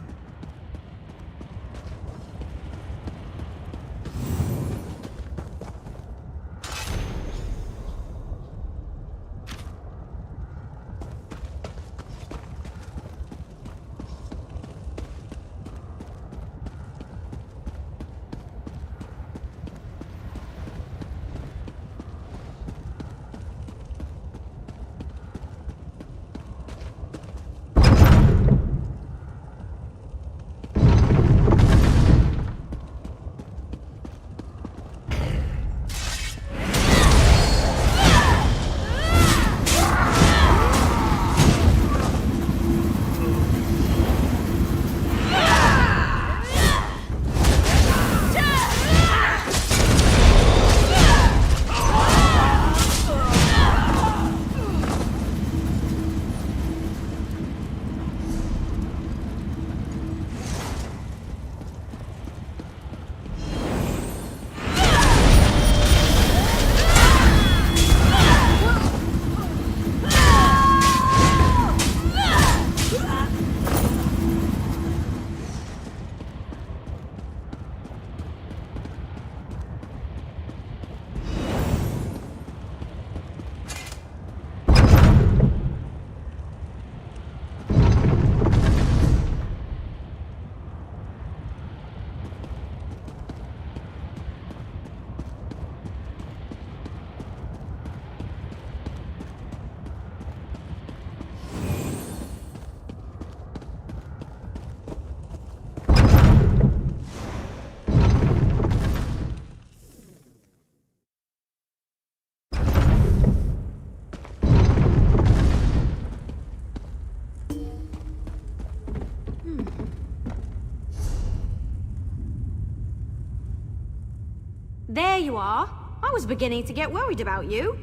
[SPEAKER 9] There you are. I was beginning to get worried about you.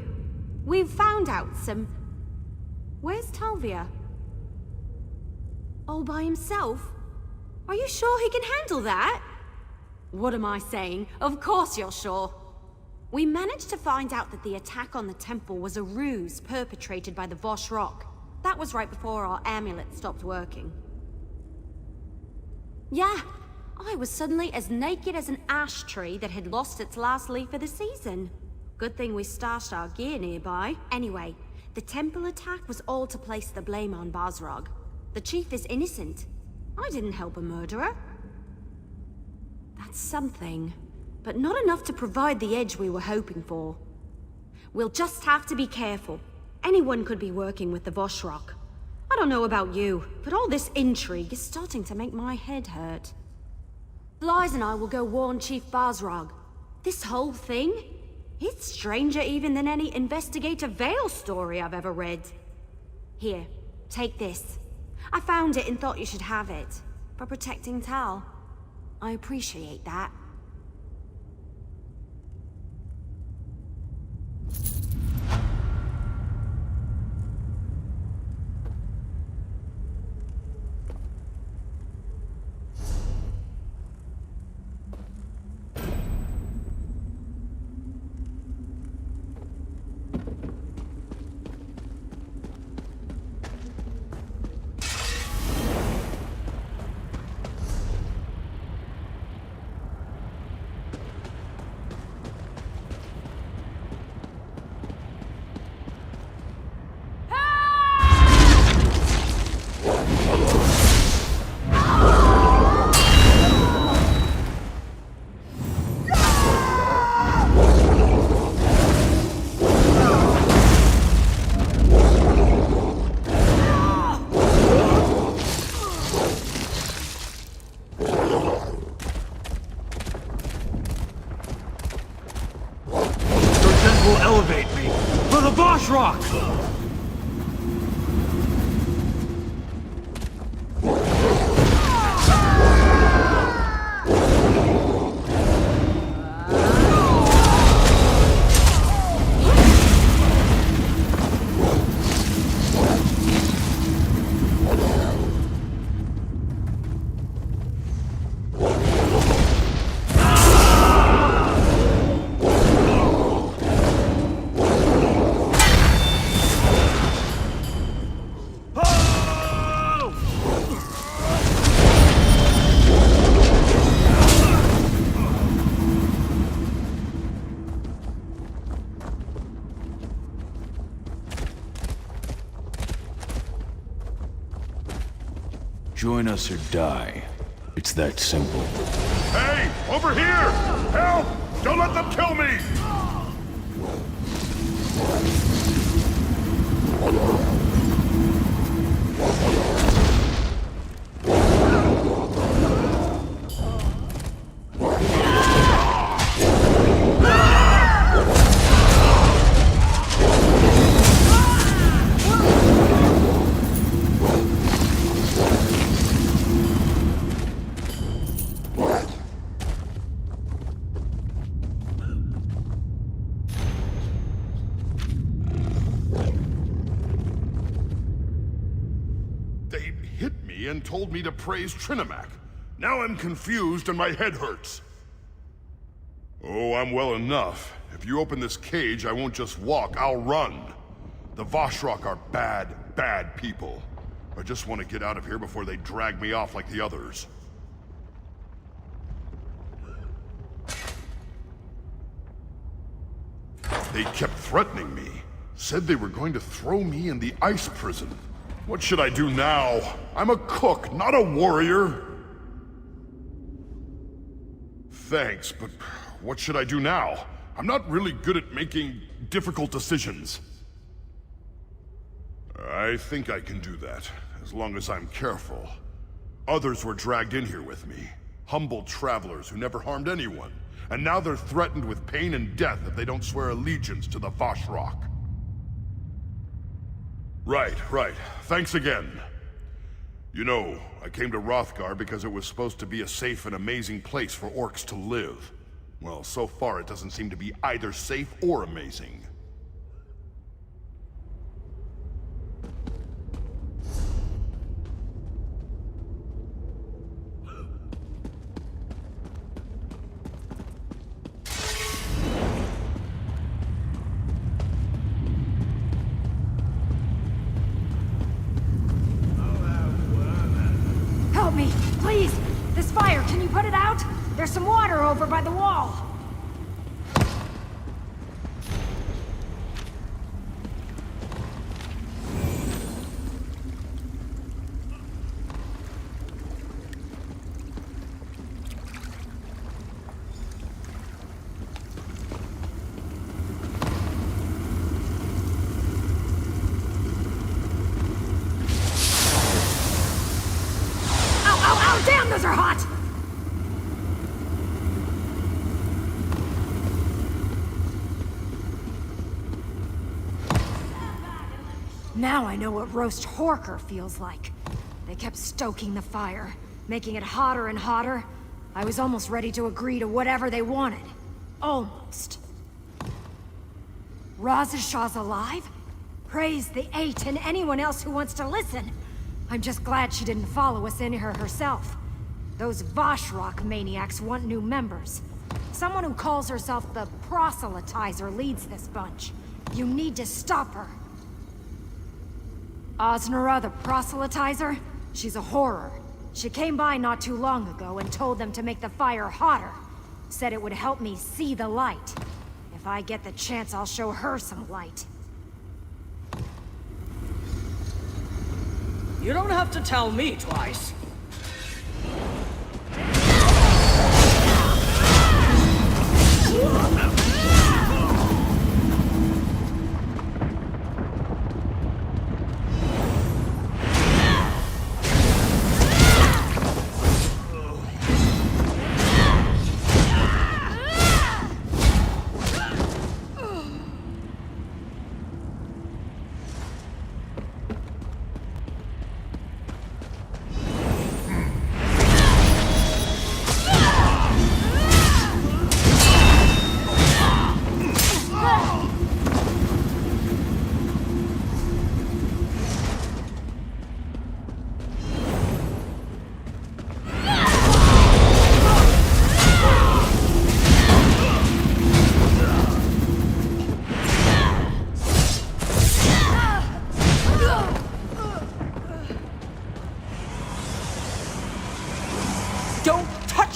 [SPEAKER 9] We've found out some... Where's Talvia? All by himself? Are you sure he can handle that? What am I saying? Of course you're sure. We managed to find out that the attack on the temple was a ruse perpetrated by the Vosh Rock. That was right before our amulet stopped working. Yeah, I was suddenly as naked as an ash tree that had lost its last leaf of the season. Good thing we stashed our gear nearby. Anyway, the temple attack was all to place the blame on Basrog. The chief is innocent. I didn't help a murderer. That's something, but not enough to provide the edge we were hoping for. We'll just have to be careful. Anyone could be working with the Voshrock. I don't know about you, but all this intrigue is starting to make my head hurt. Lies and I will go warn Chief Basrog. This whole thing? It's stranger even than any Investigator Vale story I've ever read. Here, take this. I found it and thought you should have it. For protecting Tal. I appreciate that.
[SPEAKER 17] Rock!
[SPEAKER 13] Join us or die. It's that simple.
[SPEAKER 4] Hey! Over here! Help! Don't let them kill me! And told me to praise Trinimac. Now I'm confused and my head hurts. Oh, I'm well enough. If you open this cage, I won't just walk, I'll run. The Voshrock are bad, bad people. I just want to get out of here before they drag me off like the others. They kept threatening me. Said they were going to throw me in the ice prison. What should I do now? I'm a cook, not a warrior. Thanks, but what should I do now? I'm not really good at making difficult decisions. I think I can do that, as long as I'm careful. Others were dragged in here with me. Humble travelers who never harmed anyone. And now they're threatened with pain and death if they don't swear allegiance to the Voshrock. Right. Thanks again. You know, I came to Hrothgar because it was supposed to be a safe and amazing place for orcs to live.
[SPEAKER 17] Well, so far it doesn't seem to be either safe or amazing.
[SPEAKER 7] Help me, please! This fire, can you put it out? There's some water over by the wall. Ow, damn, those are hot! Now I know what roast Horker feels like. They kept stoking the fire, making it hotter and hotter. I was almost ready to agree to whatever they wanted. Almost. Raza Shah's alive? Praise the Eight and anyone else who wants to listen. I'm just glad she didn't follow us in here herself. Those Vashrock maniacs want new members. Someone who calls herself the Proselytizer leads this bunch. You need to stop her. Osnora, the Proselytizer? She's a horror. She came by not too long ago and told them to make the fire hotter. Said it would help me see the light. If I get the chance, I'll show her some light.
[SPEAKER 1] You don't have to tell me twice.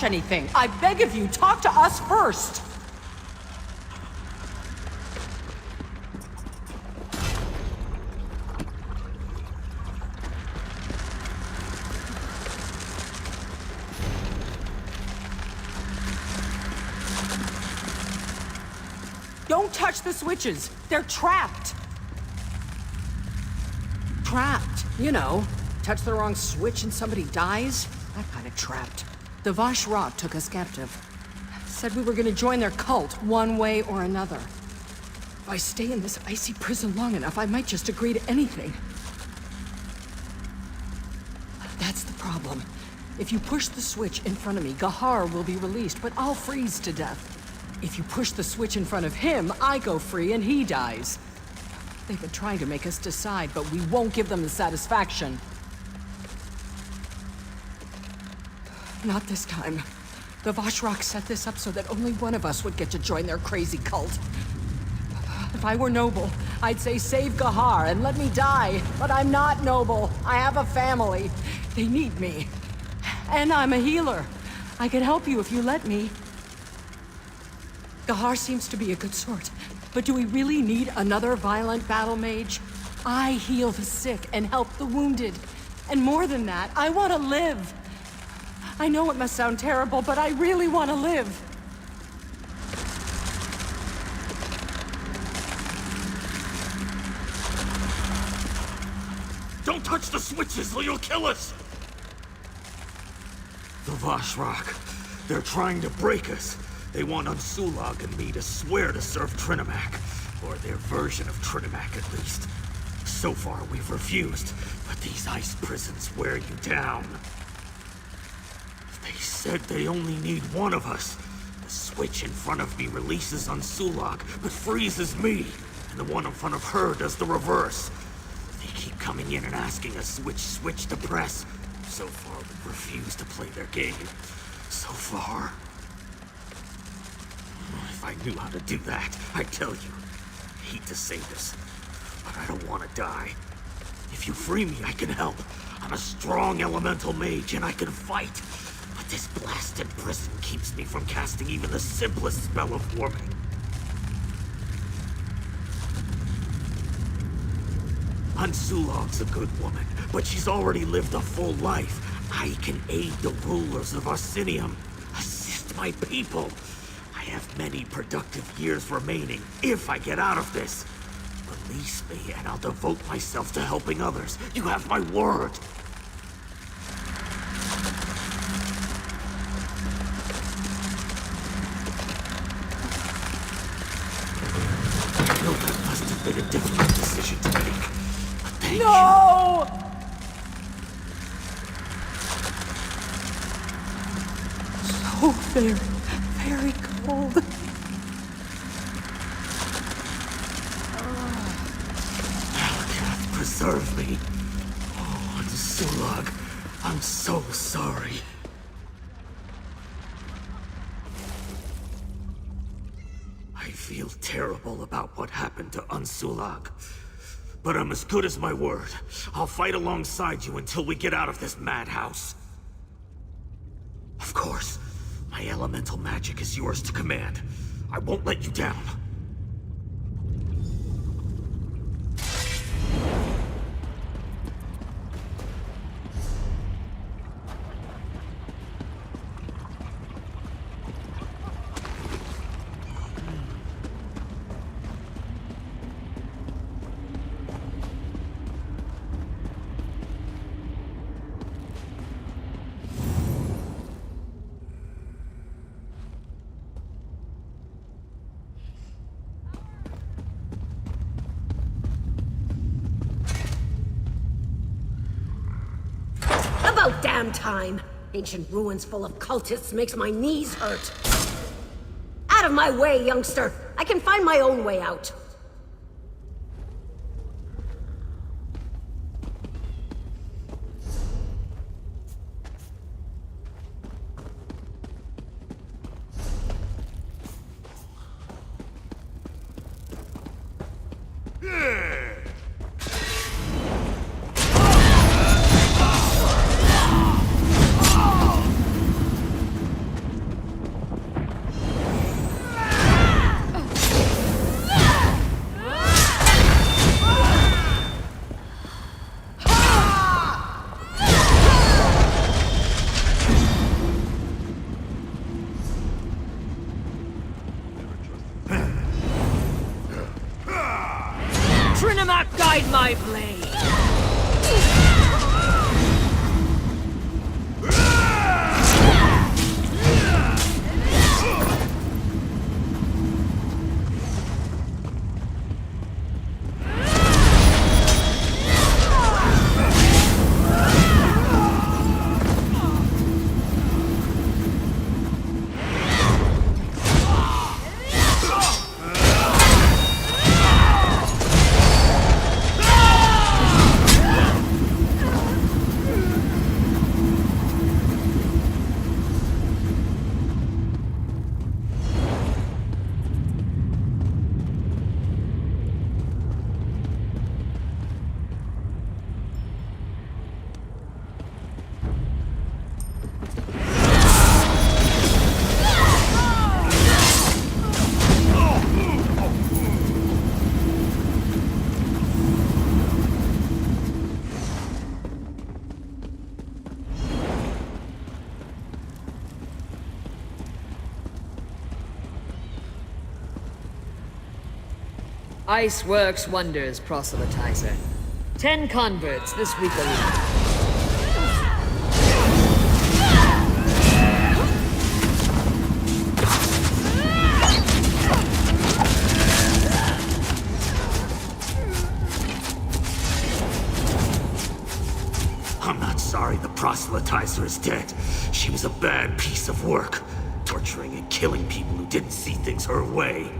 [SPEAKER 1] Anything. I beg of you, talk to us first. Don't touch the switches. They're trapped. Trapped, you know. Touch the wrong switch and somebody dies? That kind of trapped. The Vashrock took us captive. Said we were gonna join their cult, one way or another. If I stay in this icy prison long enough, I might just agree to anything. That's the problem. If you push the switch in front of me, Gahar will be released, but I'll freeze to death. If you push the switch in front of him, I go free and he dies. They've been trying to make us decide, but we won't give them the satisfaction. Not this time. The Vashrock set this up so that only one of us would get to join their crazy cult. If I were noble, I'd say save Gahar and let me die. But I'm not noble. I have a family. They need me. And I'm a healer. I can help you if you let me. Gahar seems to be a good sort. But do we really need another violent battle mage? I heal the sick and help the wounded. And more than that, I want to live. I know it must sound terrible, but I really want to live.
[SPEAKER 15] Don't touch the switches or you'll kill us! The Vashrock. They're trying to break us. They want Unsulag and me to swear to serve Trinimac. Or their version of Trinimac, at least. So far, we've refused, but these ice prisons wear you down. They said they only need one of us. The switch in front of me releases Unsulak, but freezes me. And the one in front of her does the reverse. They keep coming in and asking us which switch to press. So far, we've refused to play their game. So far. If I knew how to do that, I'd tell you. I hate to say this, but I don't want to die. If you free me, I can help. I'm a strong elemental mage, and I can fight. But this blasted prison keeps me from casting even the simplest spell of warming. Unsulak's a good woman, but she's already lived a full life. I can aid the rulers of ORSINIUM, assist my people. I have many productive years remaining, if I get out of this. Release me, and I'll devote myself to helping others. You have my word. I know that must have been a difficult decision to make, but thank you.
[SPEAKER 10] No! So very, very cold.
[SPEAKER 15] Preserve me. Oh, Unsulak, I'm so sorry. I feel terrible about what happened to Unsulak. But I'm as good as my word. I'll fight alongside you until we get out of this madhouse. Of course, my elemental magic is yours to command. I won't let you down.
[SPEAKER 2] About damn time! Ancient ruins full of cultists makes my knees hurt. Out of my way, youngster! I can find my own way out.
[SPEAKER 8] Guide my blade! Ice works wonders, proselytizer. 10 converts this week alone.
[SPEAKER 15] I'm not sorry the proselytizer is dead. She was a bad piece of work. torturing and killing people who didn't see things her way.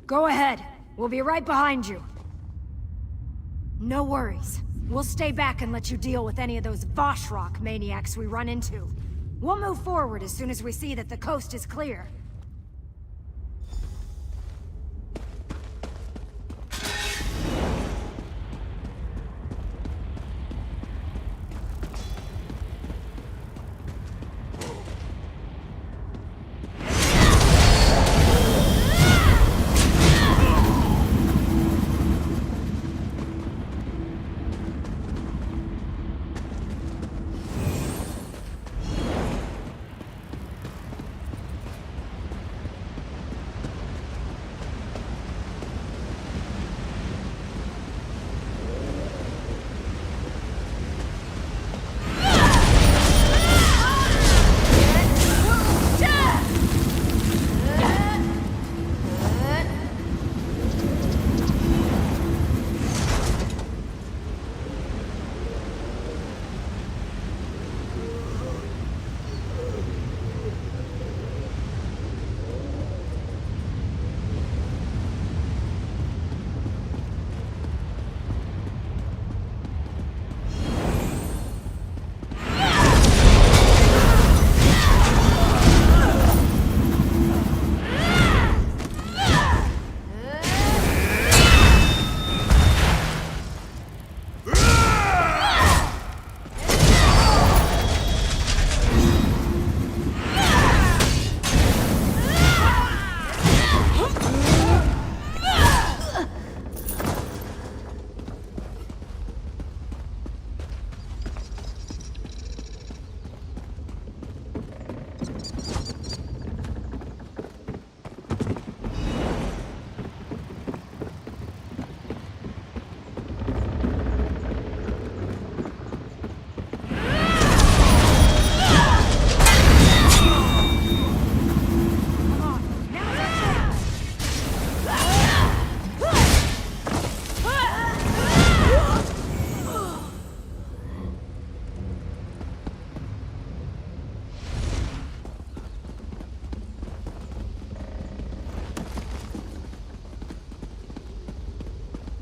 [SPEAKER 18] Go ahead. We'll be right behind you. No worries. We'll stay back and let you deal with any of those Voshrock maniacs we run into. We'll move forward as soon as we see that the coast is clear.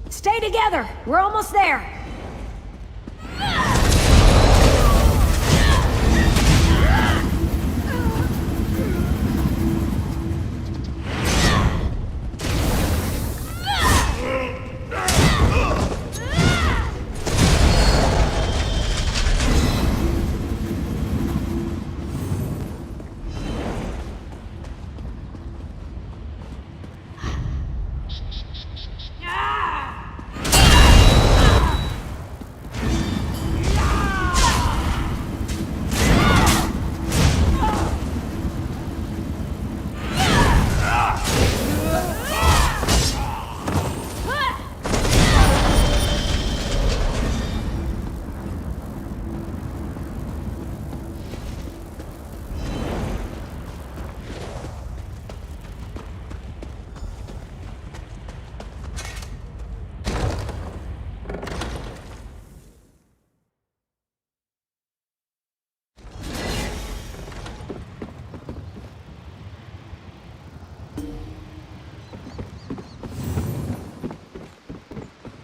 [SPEAKER 18] Stay together! We're almost there!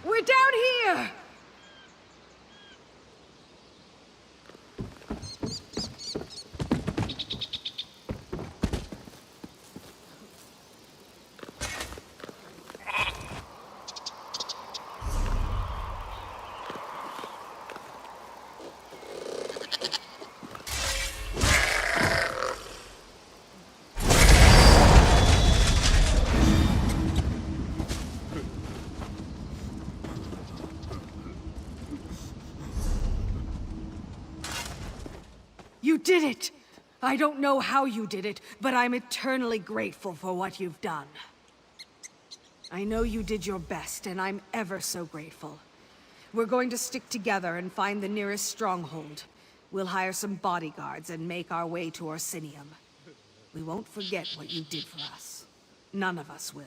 [SPEAKER 8] We're down here!
[SPEAKER 2] You did it! I don't know how you did it, but I'm eternally grateful for what you've done. I know you did your best, and I'm ever so grateful. We're going to stick together and find the nearest stronghold. We'll hire some bodyguards and make our way to ORSINIUM. We won't forget what you did for us. None of us will.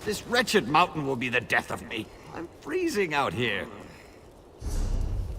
[SPEAKER 5] This wretched mountain will be the death of me. I'm freezing out here.